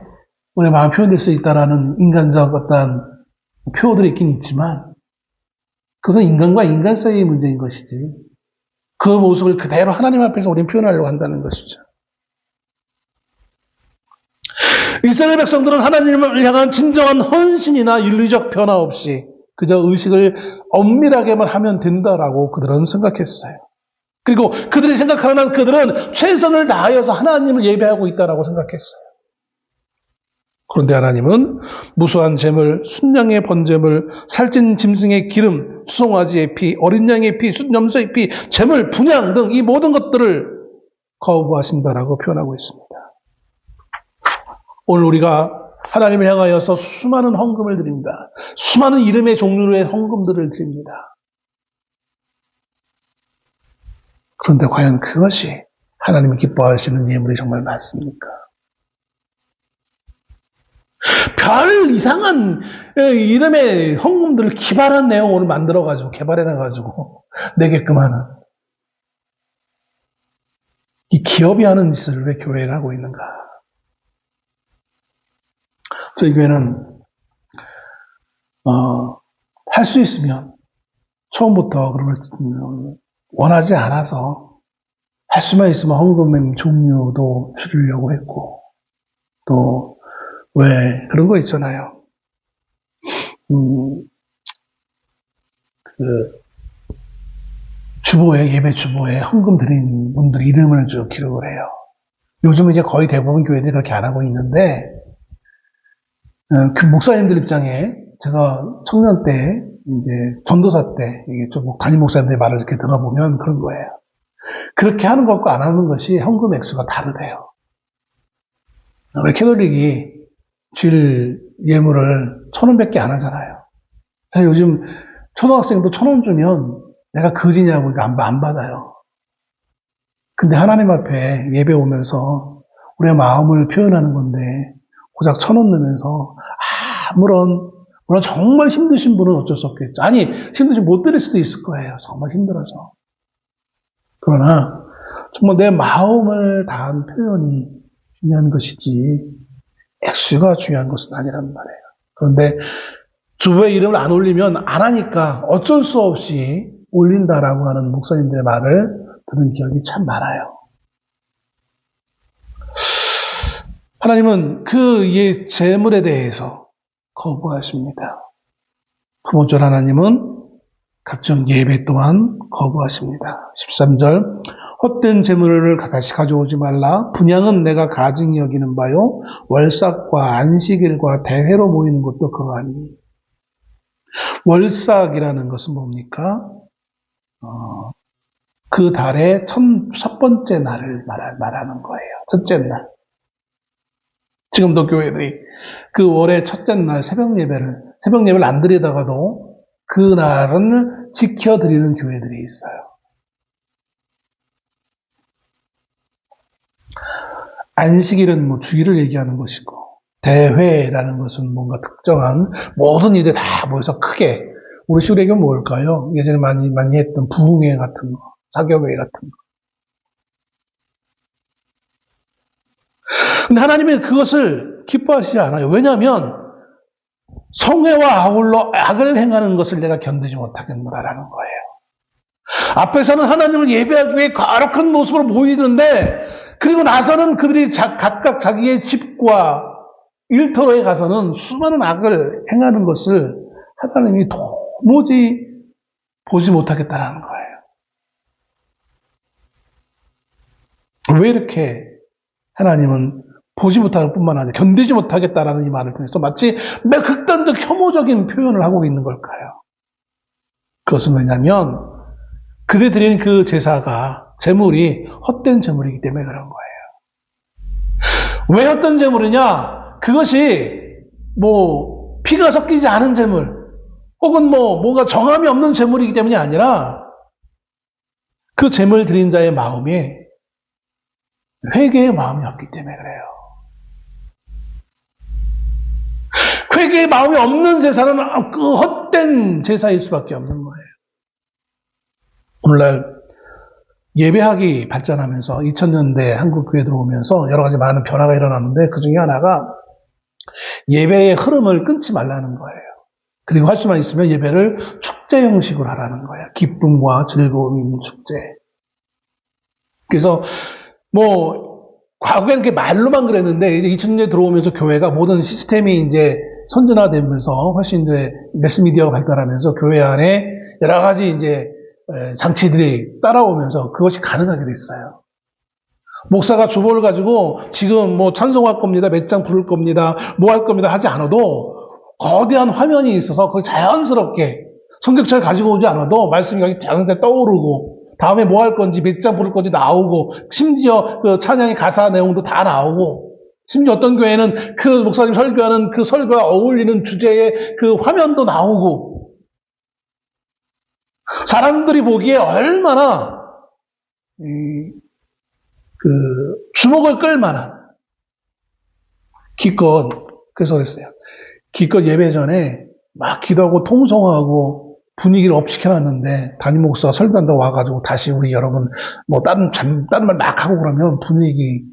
우리의 마음 표현될 수 있다라는 인간적 어떤 표들이 있긴 있지만 그것은 인간과 인간 사이의 문제인 것이지 그 모습을 그대로 하나님 앞에서 우리는 표현하려고 한다는 것이죠. 이스라엘 백성들은 하나님을 향한 진정한 헌신이나 윤리적 변화 없이 그저 의식을 엄밀하게만 하면 된다라고 그들은 생각했어요. 그리고 그들이 생각하는 그들은 최선을 다하여서 하나님을 예배하고 있다라고 생각했어요. 그런데 하나님은 무수한 제물, 순양의 번제물, 살찐 짐승의 기름, 수송아지의 피, 어린 양의 피, 순염소의 피, 제물, 분향 등 이 모든 것들을 거부하신다라고 표현하고 있습니다. 오늘 우리가 하나님을 향하여서 수많은 헌금을 드립니다. 수많은 이름의 종류의 헌금들을 드립니다. 그런데 과연 그것이 하나님이 기뻐하시는 예물이 정말 맞습니까? 별 이상한 이름의 헌금들을 기발한 내용으로 만들어가지고 개발해놔가지고 내게끔 하는 이 기업이 하는 짓을 왜 교회가 하고 있는가? 저희 교회는 할 수 있으면 처음부터 그런 걸 원하지 않아서 할 수만 있으면 헌금의 종류도 줄이려고 했고 또 왜 그런 거 있잖아요. 주보에 예배 주보에 헌금 드린 분들 이름을 쭉 기록을 해요. 요즘은 이제 거의 대부분 교회들이 그렇게 안 하고 있는데 그 목사님들 입장에 제가 청년 때 이제 전도사 때 이게 좀 담임 목사님들의 말을 이렇게 들어보면 그런 거예요. 그렇게 하는 것과 안 하는 것이 헌금 액수가 다르대요. 왜 캐톨릭이 주일 예물을 1,000원밖에 안 하잖아요. 사실 요즘 초등학생도 1,000원 주면 내가 거지냐고 안 받아요. 근데 하나님 앞에 예배 오면서 우리의 마음을 표현하는 건데 고작 1,000원 내면서 물론 정말 힘드신 분은 어쩔 수 없겠죠. 아니 힘들지 못 드릴 수도 있을 거예요. 정말 힘들어서. 그러나 정말 내 마음을 다한 표현이 중요한 것이지 액수가 중요한 것은 아니란 말이에요. 그런데 주보에 이름을 안 올리면 안 하니까 어쩔 수 없이 올린다라고 하는 목사님들의 말을 들은 기억이 참 많아요. 하나님은 그 재물에 대해서 거부하십니다. 두 번째로 하나님은 각종 예배 또한 거부하십니다. 13절 헛된 재물을 다시 가져오지 말라. 분향은 내가 가증히 여기는 바요. 월삭과 안식일과 대회로 모이는 것도 그러하니. 월삭이라는 것은 뭡니까? 그 달의 첫 번째 날을 말하는 거예요. 첫째 날. 지금도 교회들이 그 월의 첫째 날 새벽 예배를 안 드리다가도 그 날은 지켜드리는 교회들이 있어요. 안식일은 뭐 주일을 얘기하는 것이고, 대회라는 것은 뭔가 특정한 모든 이들 다 모여서 크게, 우리 시골에는 뭘까요? 예전에 많이 했던 부흥회 같은 거, 사교회 같은 거. 근데 하나님은 그것을 기뻐하시지 않아요. 왜냐하면 성회와 아울러 악을 행하는 것을 내가 견디지 못하겠노라라는 거예요. 앞에서는 하나님을 예배하기 위해 거룩한 모습으로 보이는데, 그리고 나서는 그들이 각각 자기의 집과 일터로에 가서는 수많은 악을 행하는 것을 하나님이 도무지 보지 못하겠다는 거예요. 왜 이렇게 하나님은 보지 못할 뿐만 아니라 견디지 못하겠다라는 이 말을 통해서 마치 매우 극단적 혐오적인 표현을 하고 있는 걸까요? 그것은 왜냐하면 그들이 드린 그 제사가 재물이 헛된 재물이기 때문에 그런 거예요. 왜 헛된 재물이냐? 그것이 뭐 피가 섞이지 않은 재물 혹은 뭐 뭔가 정함이 없는 재물이기 때문이 아니라 그 재물 드린 자의 마음이 회개의 마음이 없기 때문에 그래요. 회개의 마음이 없는 제사는 그 헛된 제사일 수밖에 없는 거예요. 오늘날 예배학이 발전하면서 2000년대 한국 교회 들어오면서 여러 가지 많은 변화가 일어났는데 그 중에 하나가 예배의 흐름을 끊지 말라는 거예요. 그리고 할 수만 있으면 예배를 축제 형식으로 하라는 거예요. 기쁨과 즐거움이 있는 축제. 그래서 뭐 과거에는 이렇게 말로만 그랬는데 이제 2000년대 들어오면서 교회가 모든 시스템이 이제 선진화되면서 훨씬 이제 매스미디어가 발달하면서 교회 안에 여러 가지 이제 장치들이 따라오면서 그것이 가능하게 됐어요. 목사가 주보를 가지고 지금 뭐 찬송할 겁니다, 몇 장 부를 겁니다, 뭐 할 겁니다 하지 않아도 거대한 화면이 있어서 거기 자연스럽게 성경책을 가지고 오지 않아도 말씀이 여기 자연스럽게 떠오르고 다음에 뭐 할 건지 몇 장 부를 건지 나오고 심지어 그 찬양의 가사 내용도 다 나오고 심지어 어떤 교회는 그 목사님 설교하는 그 설교와 어울리는 주제의 그 화면도 나오고 사람들이 보기에 얼마나 주목을 끌 만한 기껏 그래서 그랬어요. 기껏 예배 전에 막 기도하고 통성하고 분위기를 업시켜놨는데 담임 목사가 설교한다고 와가지고 다시 우리 여러분 뭐 다른 말 막 하고 그러면 분위기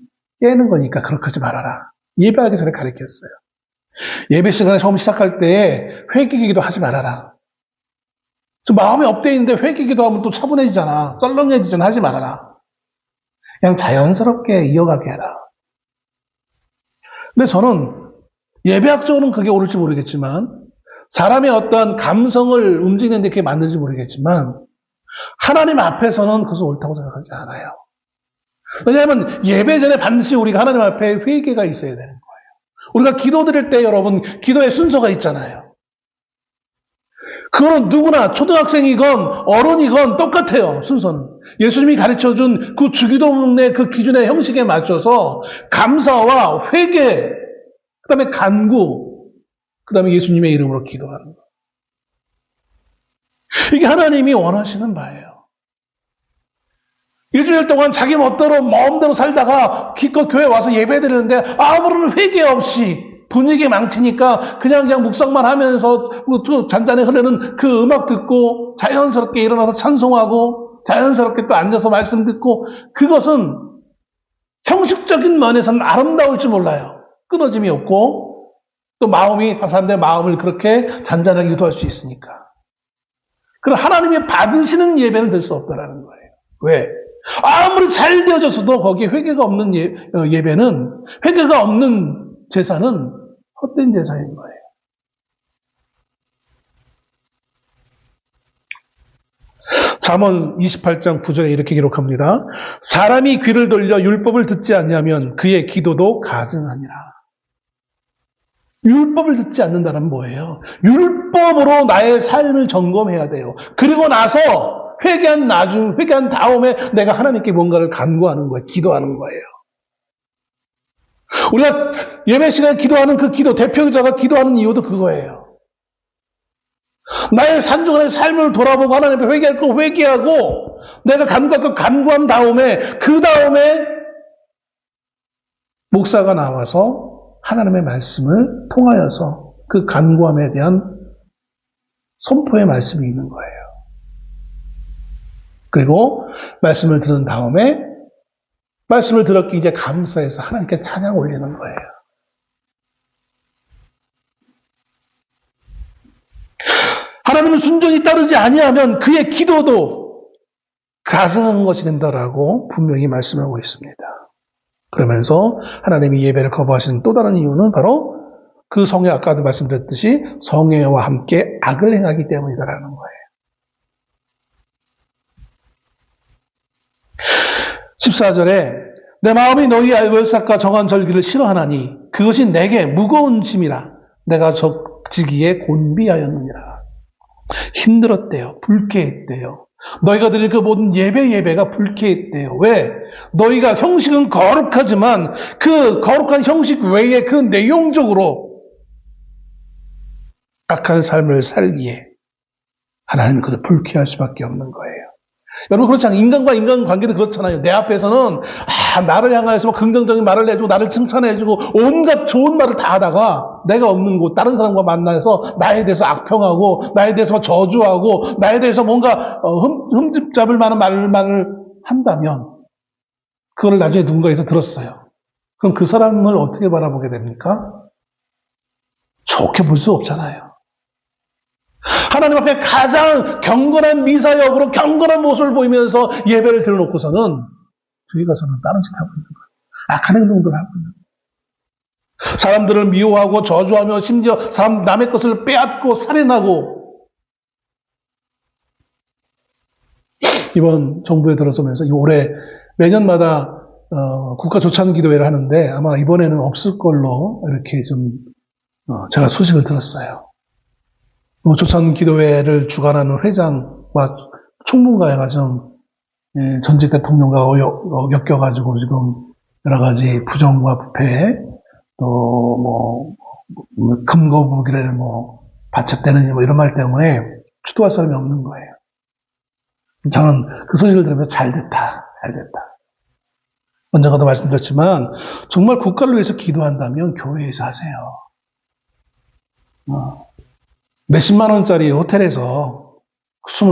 깨는 거니까 그렇게 하지 말아라. 예배하기 전에 가르쳤어요. 예배 시간에 처음 시작할 때에 회개기도 하지 말아라. 좀 마음이 업되어 있는데 회개기도 하면 또 차분해지잖아. 썰렁해지잖아. 하지 말아라. 그냥 자연스럽게 이어가게 해라. 근데 저는 예배학적으로는 그게 옳을지 모르겠지만 사람의 어떠한 감성을 움직이는 데 그게 맞는지 모르겠지만 하나님 앞에서는 그것은 옳다고 생각하지 않아요. 왜냐하면 예배 전에 반드시 우리가 하나님 앞에 회개가 있어야 되는 거예요. 우리가 기도 드릴 때 여러분 기도의 순서가 있잖아요. 그거는 누구나 초등학생이건 어른이건 똑같아요. 순서는. 예수님이 가르쳐준 그 주기도문의 그 기준의 형식에 맞춰서 감사와 회개, 그 다음에 간구, 그 다음에 예수님의 이름으로 기도하는 거. 이게 하나님이 원하시는 바예요. 일주일 동안 자기 멋대로 마음대로 살다가 기껏 교회 와서 예배 드리는데 아무런 회개 없이 분위기 망치니까 그냥 묵상만 하면서 잔잔히 흐르는 그 음악 듣고 자연스럽게 일어나서 찬송하고 자연스럽게 또 앉아서 말씀 듣고 그것은 형식적인 면에서는 아름다울지 몰라요. 끊어짐이 없고 또 사람들의 마음을 그렇게 잔잔하게 유도할 수 있으니까. 그럼 하나님이 받으시는 예배는 될 수 없다라는 거예요. 왜? 아무리 잘 되어져서도 거기에 회개가 없는 예배는, 회개가 없는 제사는 헛된 제사인 거예요. 잠언 28장 9절에 이렇게 기록합니다. 사람이 귀를 돌려 율법을 듣지 않냐면 그의 기도도 가증하니라. 율법을 듣지 않는다는 뭐예요? 율법으로 나의 삶을 점검해야 돼요. 그리고 나서 회개한 다음에 내가 하나님께 뭔가를 간구하는 거예요. 기도하는 거예요. 우리가 예배 시간에 기도하는 그 기도, 대표자가 기도하는 이유도 그거예요. 나의 산중간의 삶을 돌아보고 하나님 앞에 회개할 거 회개하고 내가 간구할 거 간구한 다음에 그 다음에 목사가 나와서 하나님의 말씀을 통하여서 그 간구함에 대한 선포의 말씀이 있는 거예요. 그리고 말씀을 들은 다음에 말씀을 들었기 이제 감사해서 하나님께 찬양 올리는 거예요. 하나님은 순종이 따르지 아니하면 그의 기도도 가증한 것이 된다라고 분명히 말씀하고 있습니다. 그러면서 하나님이 예배를 거부하시는 또 다른 이유는 바로 그 성회, 아까도 말씀드렸듯이 성회와 함께 악을 행하기 때문이다라는 거예요. 14절에 내 마음이 너희 월삭과 정한 절기를 싫어하나니 그것이 내게 무거운 짐이라 내가 적지기에 곤비하였느니라. 힘들었대요. 불쾌했대요. 너희가 드릴 그 모든 예배가 불쾌했대요. 왜? 너희가 형식은 거룩하지만 그 거룩한 형식 외에 그 내용적으로 악한 삶을 살기에 하나님은 그를 불쾌할 수밖에 없는 거예요. 여러분 그렇지 않아요? 인간과 인간 관계도 그렇잖아요. 내 앞에서는 나를 향하여서 긍정적인 말을 해주고 나를 칭찬해주고 온갖 좋은 말을 다 하다가 내가 없는 곳 다른 사람과 만나서 나에 대해서 악평하고 나에 대해서 저주하고 나에 대해서 뭔가 흠집 잡을 만한 말을 한다면 그걸 나중에 누군가에서 들었어요. 그럼 그 사람을 어떻게 바라보게 됩니까? 좋게 볼 수 없잖아요. 하나님 앞에 가장 경건한 미사역으로 경건한 모습을 보이면서 예배를 드려놓고서는 뒤에 가서는 다른 짓 하고 있는 거예요. 악한 행동들을 하고 있는 거예요. 사람들을 미워하고 저주하며 심지어 남의 것을 빼앗고 살인하고 이번 정부에 들어서면서 올해 매년마다 국가조찬기도회를 하는데 아마 이번에는 없을 걸로 이렇게 좀 제가 소식을 들었어요. 조찬기도회를 주관하는 회장과 총무가가 좀 전직 대통령과 엮여가지고 지금 여러 가지 부정과 부패 또 금고무기를 바쳤다는 이런 말 때문에 추도할 사람이 없는 거예요. 저는 그 소식을 들으면서 잘 됐다. 언젠가도 말씀드렸지만 정말 국가를 위해서 기도한다면 교회에서 하세요. 몇십만 원짜리 호텔에서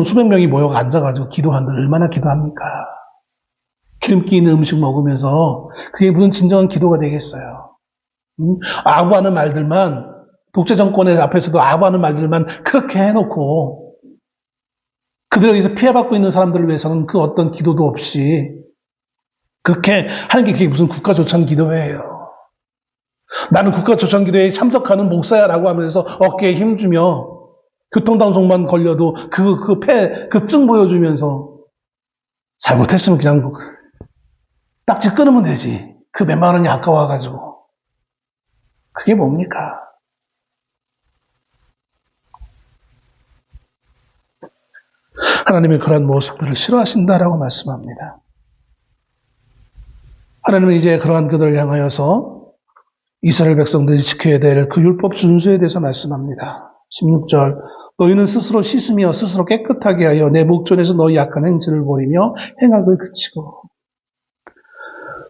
수백 명이 모여 앉아가지고 기도하는데 얼마나 기도합니까? 기름기 있는 음식 먹으면서 그게 무슨 진정한 기도가 되겠어요? 아부하는 말들만 독재 정권의 앞에서도 아부하는 말들만 그렇게 해놓고 그들에게서 피해받고 있는 사람들을 위해서는 그 어떤 기도도 없이 그렇게 하는 게 그게 무슨 국가조찬기도회예요. 나는 국가조찬기도회에 참석하는 목사야라고 하면서 어깨에 힘주며 교통단속만 걸려도 그 증 보여주면서 잘못했으면 그냥 딱지 끊으면 되지. 그 몇만 원이 아까워가지고. 그게 뭡니까? 하나님이 그런 모습들을 싫어하신다라고 말씀합니다. 하나님은 이제 그러한 그들을 향하여서 이스라엘 백성들이 지켜야 될 그 율법 준수에 대해서 말씀합니다. 16절 너희는 스스로 씻으며 스스로 깨끗하게 하여 내 목전에서 너희 약한 행실을 버리며 행악을 그치고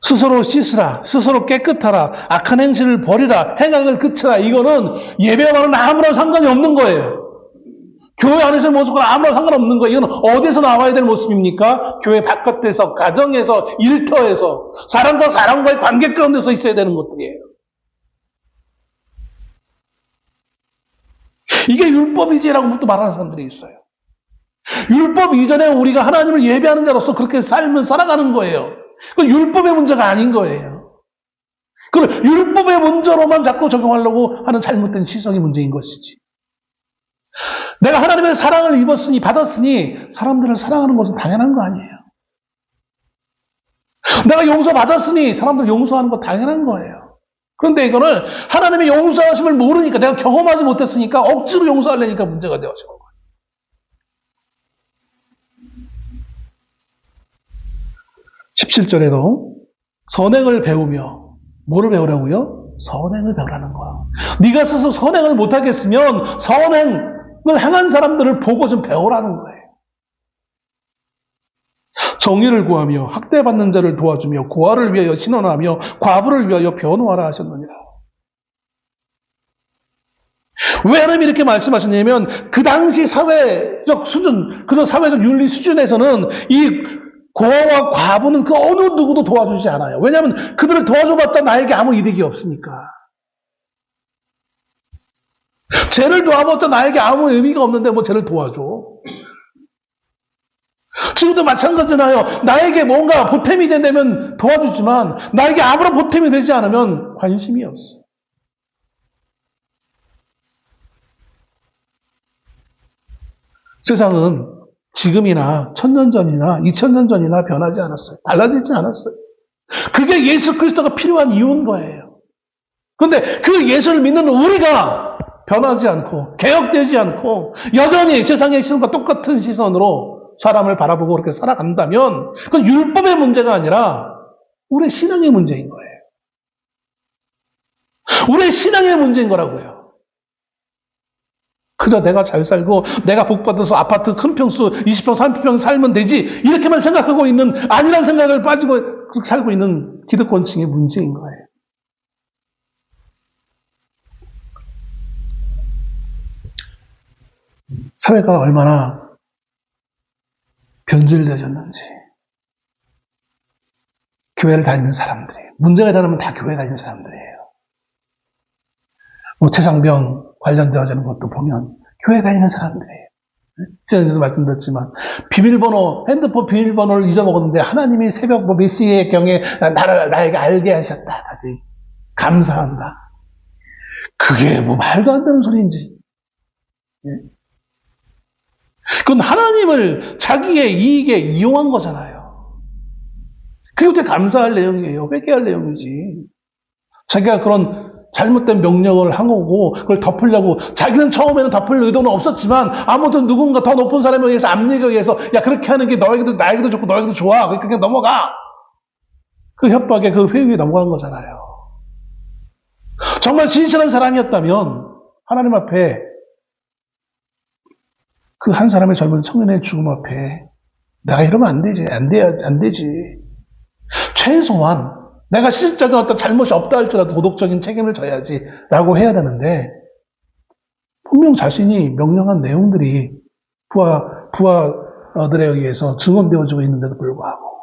스스로 씻으라, 스스로 깨끗하라, 악한 행실을 버리라, 행악을 그치라. 이거는 예배와는 아무런 상관이 없는 거예요. 교회 안에서의 모습과 아무런 상관없는 거예요. 이건 어디서 나와야 될 모습입니까? 교회 바깥에서, 가정에서, 일터에서, 사람과 사람과의 관계 가운데서 있어야 되는 것들이에요. 이게 율법이지라고 또 말하는 사람들이 있어요. 율법 이전에 우리가 하나님을 예배하는 자로서 그렇게 살아가는 거예요. 그건 율법의 문제가 아닌 거예요. 그걸 율법의 문제로만 자꾸 적용하려고 하는 잘못된 시선이 문제인 것이지. 내가 하나님의 사랑을 입었으니, 받았으니 사람들을 사랑하는 것은 당연한 거 아니에요. 내가 용서받았으니 사람들 용서하는 거 당연한 거예요. 그런데 이거를 하나님의 용서하심을 모르니까, 내가 경험하지 못했으니까 억지로 용서하려니까 문제가 되어지는 거예요. 17절에도 선행을 배우며, 뭐를 배우라고요? 선행을 배우라는 거야. 네가 스스로 선행을 못하겠으면 선행을 행한 사람들을 보고 좀 배우라는 거예요. 정의를 구하며 학대받는 자를 도와주며 고아를 위하여 신원하며 과부를 위하여 변호하라 하셨느니라. 왜 하나님이 이렇게 말씀하셨냐면 그 당시 사회적 수준, 그 사회적 윤리 수준에서는 이 고아와 과부는 그 어느 누구도 도와주지 않아요. 왜냐하면 그들을 도와줘봤자 나에게 아무 이득이 없으니까. 쟤를 도와봤자 나에게 아무 의미가 없는데 뭐 쟤를 도와줘. 지금도 마찬가지잖아요. 나에게 뭔가 보탬이 된다면 도와주지만 나에게 아무런 보탬이 되지 않으면 관심이 없어. 세상은 지금이나 1000년 전이나 2000년 전이나 변하지 않았어요. 달라지지 않았어요. 그게 예수 그리스도가 필요한 이유인 거예요. 그런데 그 예수를 믿는 우리가 변하지 않고 개혁되지 않고 여전히 세상의 시선과 똑같은 시선으로 사람을 바라보고 그렇게 살아간다면 그건 율법의 문제가 아니라 우리의 신앙의 문제인 거예요. 우리의 신앙의 문제인 거라고요. 그저 내가 잘 살고 내가 복받아서 아파트 큰 평수 20평 30평 살면 되지 이렇게만 생각하고 있는 아니란 생각을 빠지고 살고 있는 기득권층의 문제인 거예요. 사회가 얼마나 변질되어졌는지. 교회를 다니는 사람들이 문제가 일어나면 다 교회 다니는 사람들이에요. 뭐 최상병 관련되어지는 것도 보면 교회 다니는 사람들이에요. 제가 말씀드렸지만 비밀번호, 핸드폰 비밀번호를 잊어먹었는데 하나님이 새벽 몇 시의 경에 나에게 알게 하셨다. 다시 감사한다. 그게 뭐 말도 안 되는 소리인지. 그건 하나님을 자기의 이익에 이용한 거잖아요. 그게 어떻게 감사할 내용이에요. 회개할 내용이지. 자기가 그런 잘못된 명령을 한 거고 그걸 덮으려고 자기는 처음에는 덮을 의도는 없었지만 아무튼 누군가 더 높은 사람에 의해서 압력에 의해서 야 그렇게 하는 게 너에게도 나에게도 좋고 너에게도 좋아. 그러니까 그냥 넘어가. 그 협박에 그 회유에 넘어간 거잖아요. 정말 진실한 사람이었다면 하나님 앞에 그 한 사람의 젊은 청년의 죽음 앞에 내가 이러면 안 되지. 안 되지. 최소한 내가 실질적인 어떤 잘못이 없다 할지라도 도덕적인 책임을 져야지 라고 해야 되는데 분명 자신이 명령한 내용들이 부하들에 의해서 증언되어지고 있는데도 불구하고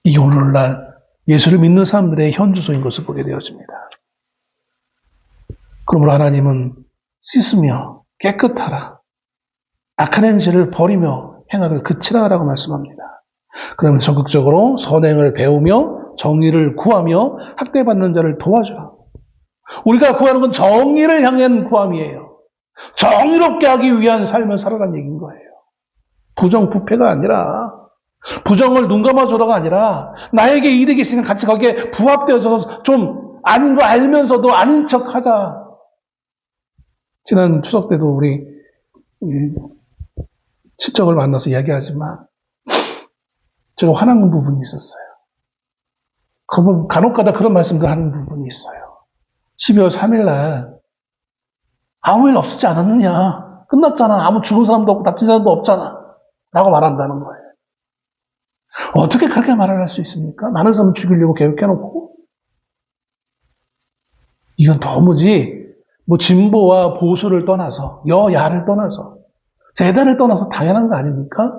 이게 오늘날 예수를 믿는 사람들의 현주소인 것을 보게 되어집니다. 그러므로 하나님은 씻으며 깨끗하라. 악한 행실을 버리며 행악을 그치라라고 말씀합니다. 그러면서 적극적으로 선행을 배우며 정의를 구하며 학대받는 자를 도와주라. 우리가 구하는 건 정의를 향한 구함이에요. 정의롭게 하기 위한 삶을 살아가는 얘기인 거예요. 부정부패가 아니라 부정을 눈 감아줘라가 아니라 나에게 이득이 있으니까 같이 거기에 부합되어져서 좀 아닌 거 알면서도 아닌 척하자. 지난 추석 때도 우리 친척을 만나서 이야기하지만 제가 화난 부분이 있었어요. 그분 간혹가다 그런 말씀들 하는 부분이 있어요. 12월 3일 날 아무 일 없었지 않았느냐. 끝났잖아. 아무 죽은 사람도 없고 다친 사람도 없잖아. 라고 말한다는 거예요. 어떻게 그렇게 말을 할 수 있습니까? 많은 사람을 죽이려고 계획해놓고. 이건 도무지 뭐 진보와 보수를 떠나서 여야를 떠나서 세대를 떠나서 당연한 거 아닙니까?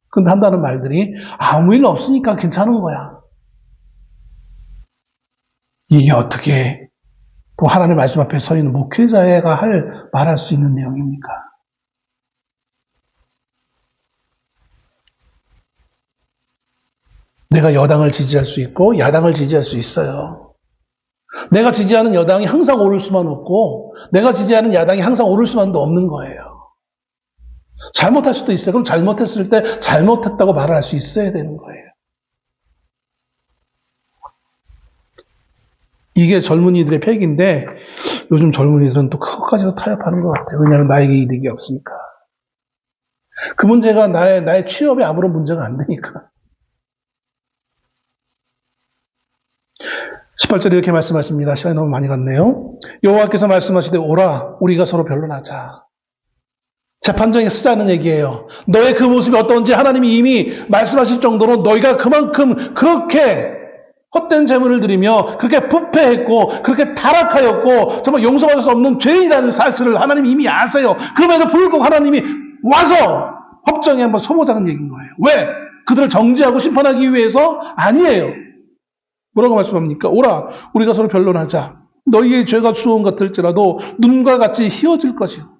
근데 한다는 말들이 아무 일 없으니까 괜찮은 거야. 이게 어떻게 또 하나님의 말씀 앞에 서 있는 목회자가 말할 수 있는 내용입니까? 내가 여당을 지지할 수 있고 야당을 지지할 수 있어요. 내가 지지하는 여당이 항상 오를 수만 없고 내가 지지하는 야당이 항상 오를 수만도 없는 거예요. 잘못할 수도 있어요. 그럼 잘못했을 때 잘못했다고 말을 할 수 있어야 되는 거예요. 이게 젊은이들의 폐기인데 요즘 젊은이들은 또 그것까지도 타협하는 것 같아요. 왜냐하면 나에게 이득이 없으니까. 그 문제가 나의 취업에 아무런 문제가 안 되니까. 18절에 이렇게 말씀하십니다. 시간이 너무 많이 갔네요. 여호와께서 말씀하시되 오라 우리가 서로 변론하자. 재판정에 쓰자는 얘기예요. 너의 그 모습이 어떤지 하나님이 이미 말씀하실 정도로 너희가 그만큼 그렇게 헛된 재물을 드리며 그렇게 부패했고 그렇게 타락하였고 정말 용서할 수 없는 죄인이라는 사실을 하나님이 이미 아세요. 그럼에도 불구하고 하나님이 와서 법정에 한번 서보자는 얘기인 거예요. 왜? 그들을 정죄하고 심판하기 위해서? 아니에요. 뭐라고 말씀합니까? 오라 우리가 서로 변론하자. 너희의 죄가 수원 같을지라도 눈과 같이 희어질 것이요.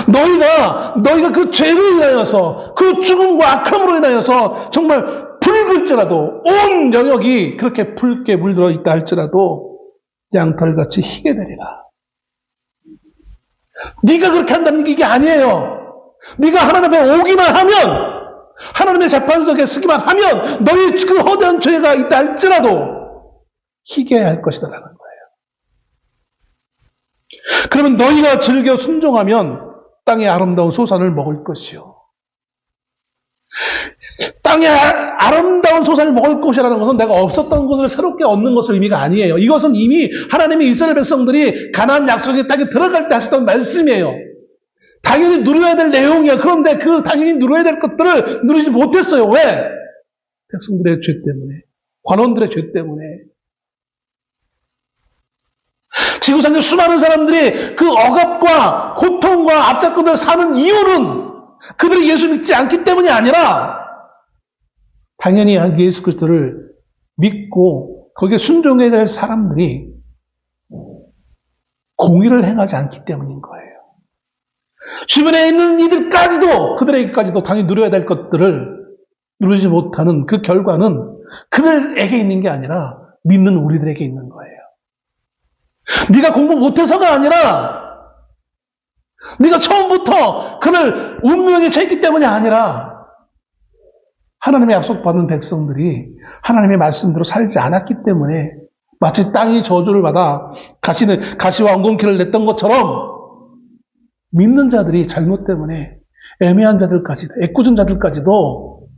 너희가 그 죄를 인하여서 그 죽음과 악함으로 인하여서 정말 붉을지라도 온 영역이 그렇게 붉게 물들어 있다 할지라도 양털같이 희게 되리라. 네가 그렇게 한다는 게 이게 아니에요. 네가 하나님 앞에 오기만 하면 하나님의 재판석에 서기만 하면 너희 그 허대한 죄가 있다 할지라도 희게 할 것이다라는 거예요. 그러면 너희가 즐겨 순종하면 땅의 아름다운 소산을 먹을 것이요. 땅의 아름다운 소산을 먹을 것이라는 것은 내가 없었던 것을 새롭게 얻는 것을 의미가 아니에요. 이것은 이미 하나님의 이스라엘 백성들이 가나안 약속의 땅에 들어갈 때 하셨던 말씀이에요. 당연히 누려야 될 내용이에요. 그런데 그 당연히 누려야 될 것들을 누리지 못했어요. 왜? 백성들의 죄 때문에, 관원들의 죄 때문에. 지구상의 수많은 사람들이 그 억압과 고통과 압작근을 사는 이유는 그들이 예수 믿지 않기 때문이 아니라 당연히 예수 그리스도를 믿고 거기에 순종해야 될 사람들이 공의를 행하지 않기 때문인 거예요. 주변에 있는 이들까지도 그들에게까지도 당연히 누려야 될 것들을 누리지 못하는 그 결과는 그들에게 있는 게 아니라 믿는 우리들에게 있는 거예요. 네가 공부 못해서가 아니라 네가 처음부터 그를 운명에 처했기 때문이 아니라 하나님의 약속받은 백성들이 하나님의 말씀대로 살지 않았기 때문에 마치 땅이 저주를 받아 가시와 엉겅퀴를 냈던 것처럼 믿는 자들이 잘못 때문에 애매한 자들까지도 애꿎은 자들까지도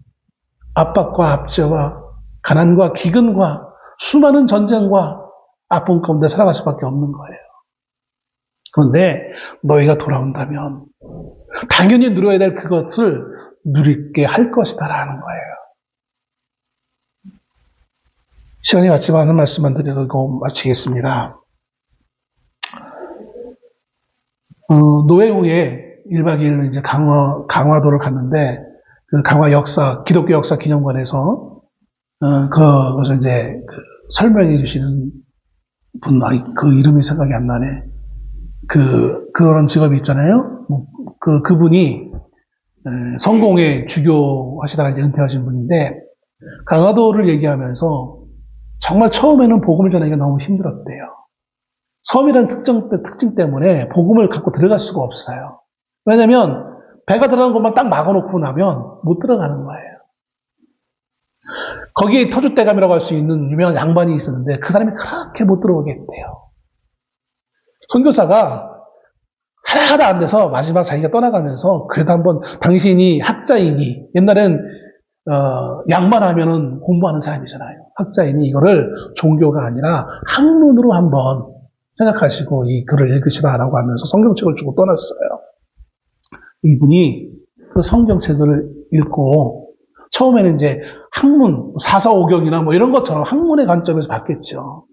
압박과 압제와 가난과 기근과 수많은 전쟁과 아픔 가운데 살아갈 수밖에 없는 거예요. 그런데 너희가 돌아온다면 당연히 누려야 될 그것을 누리게 할 것이다라는 거예요. 시간이 갔지만 하는 말씀만 드리고 마치겠습니다. 노회 후에 1박 2일 이제 강화도를 갔는데 그 강화 역사 기독교 역사 기념관에서 그것을 이제 설명해 주시는 분, 그 이름이 생각이 안 나네. 그런 직업이 있잖아요. 그분이 성공회 주교하시다가 이제 은퇴하신 분인데, 강화도를 얘기하면서 정말 처음에는 복음을 전하기가 너무 힘들었대요. 섬이라는 특징 때문에 복음을 갖고 들어갈 수가 없어요. 왜냐면 배가 들어가는 것만 딱 막아놓고 나면 못 들어가는 거예요. 거기에 터줏대감이라고 할 수 있는 유명한 양반이 있었는데 그 사람이 그렇게 못 들어오게 했대요. 선교사가 하다 안 돼서 마지막 자기가 떠나가면서 그래도 한번 당신이 학자이니 옛날엔 양반하면은 공부하는 사람이잖아요. 학자이니 이거를 종교가 아니라 학문으로 한번 생각하시고 이 글을 읽으시라라고 하면서 성경책을 주고 떠났어요. 이분이 그 성경책을 읽고 처음에는 이제 학문, 사사오경이나 뭐 이런 것처럼 학문의 관점에서 봤겠죠.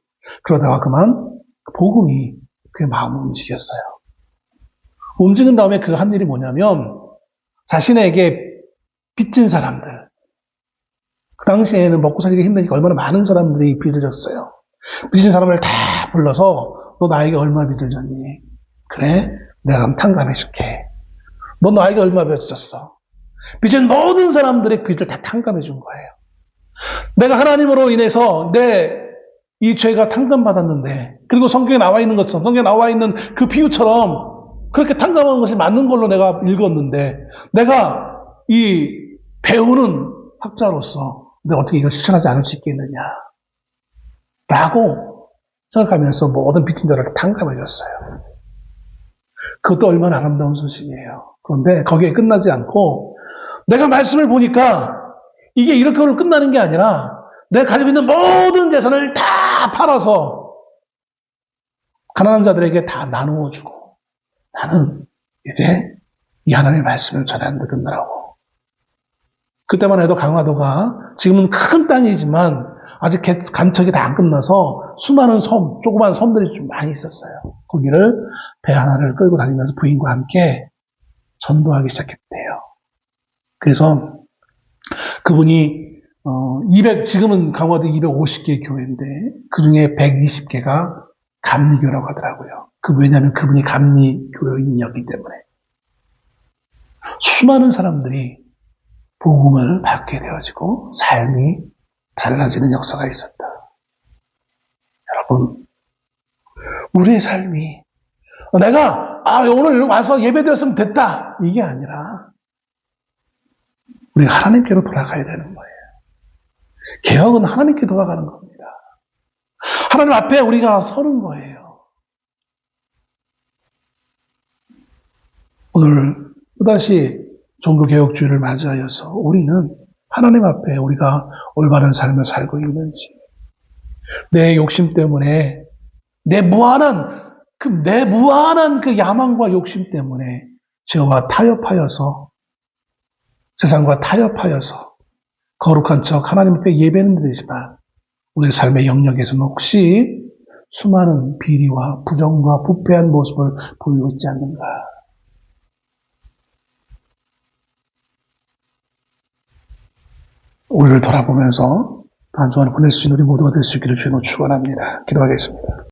그러다가 그만 복음이 그의 마음을 움직였어요. 움직인 다음에 그 한 일이 뭐냐면 자신에게 빚진 사람들, 그 당시에는 먹고 살기가 힘드니까 얼마나 많은 사람들이 빚을 졌어요. 빚진 사람을 다 불러서 너 나에게 얼마 빚을 졌니? 그래? 내가 그럼 탕감해줄게. 너 나에게 얼마 빚졌어? 빚진 모든 사람들의 빚을 다 탕감해준 거예요. 내가 하나님으로 인해서 내 이 죄가 탕감받았는데, 그리고 성경에 나와 있는 것처럼, 성경에 나와 있는 그 비유처럼 그렇게 탕감한 것이 맞는 걸로 내가 읽었는데, 내가 이 배우는 학자로서 내가 어떻게 이걸 실천하지 않을 수 있겠느냐 라고 생각하면서 모든 빚진 자를 탕감해 줬어요. 그것도 얼마나 아름다운 소식이에요. 그런데 거기에 끝나지 않고 내가 말씀을 보니까 이게 이렇게 끝나는 게 아니라 내가 가지고 있는 모든 재산을 다 팔아서 가난한 자들에게 다 나누어 주고 나는 이제 이 하나님의 말씀을 전하는데 끝나라고. 그때만 해도 강화도가 지금은 큰 땅이지만 아직 간척이 다 안 끝나서 수많은 섬, 조그만 섬들이 좀 많이 있었어요. 거기를 배 하나를 끌고 다니면서 부인과 함께 전도하기 시작했대요. 그래서 그분이 지금은 강화도 250개 교회인데 그 중에 120개가 감리교라고 하더라고요. 왜냐하면 그분이 감리교인이었기 때문에 수많은 사람들이 복음을 받게 되어지고 삶이 달라지는 역사가 있었다. 여러분, 우리의 삶이 내가 오늘 와서 예배드렸으면 됐다 이게 아니라 우리가 하나님께로 돌아가야 되는 거예요. 개혁은 하나님께 돌아가는 겁니다. 하나님 앞에 우리가 서는 거예요. 오늘 또다시 종교개혁주의를 맞이하여서 우리는 하나님 앞에 우리가 올바른 삶을 살고 있는지, 내 욕심 때문에 내 무한한 그 야망과 욕심 때문에 죄와 타협하여서 세상과 타협하여서 거룩한 척 하나님 앞에 예배는 되지만 우리의 삶의 영역에서는 혹시 수많은 비리와 부정과 부패한 모습을 보이고 있지 않는가. 우리를 돌아보면서 한 주간을 보낼 수 있는 우리 모두가 될 수 있기를 주님으로 축원합니다. 기도하겠습니다.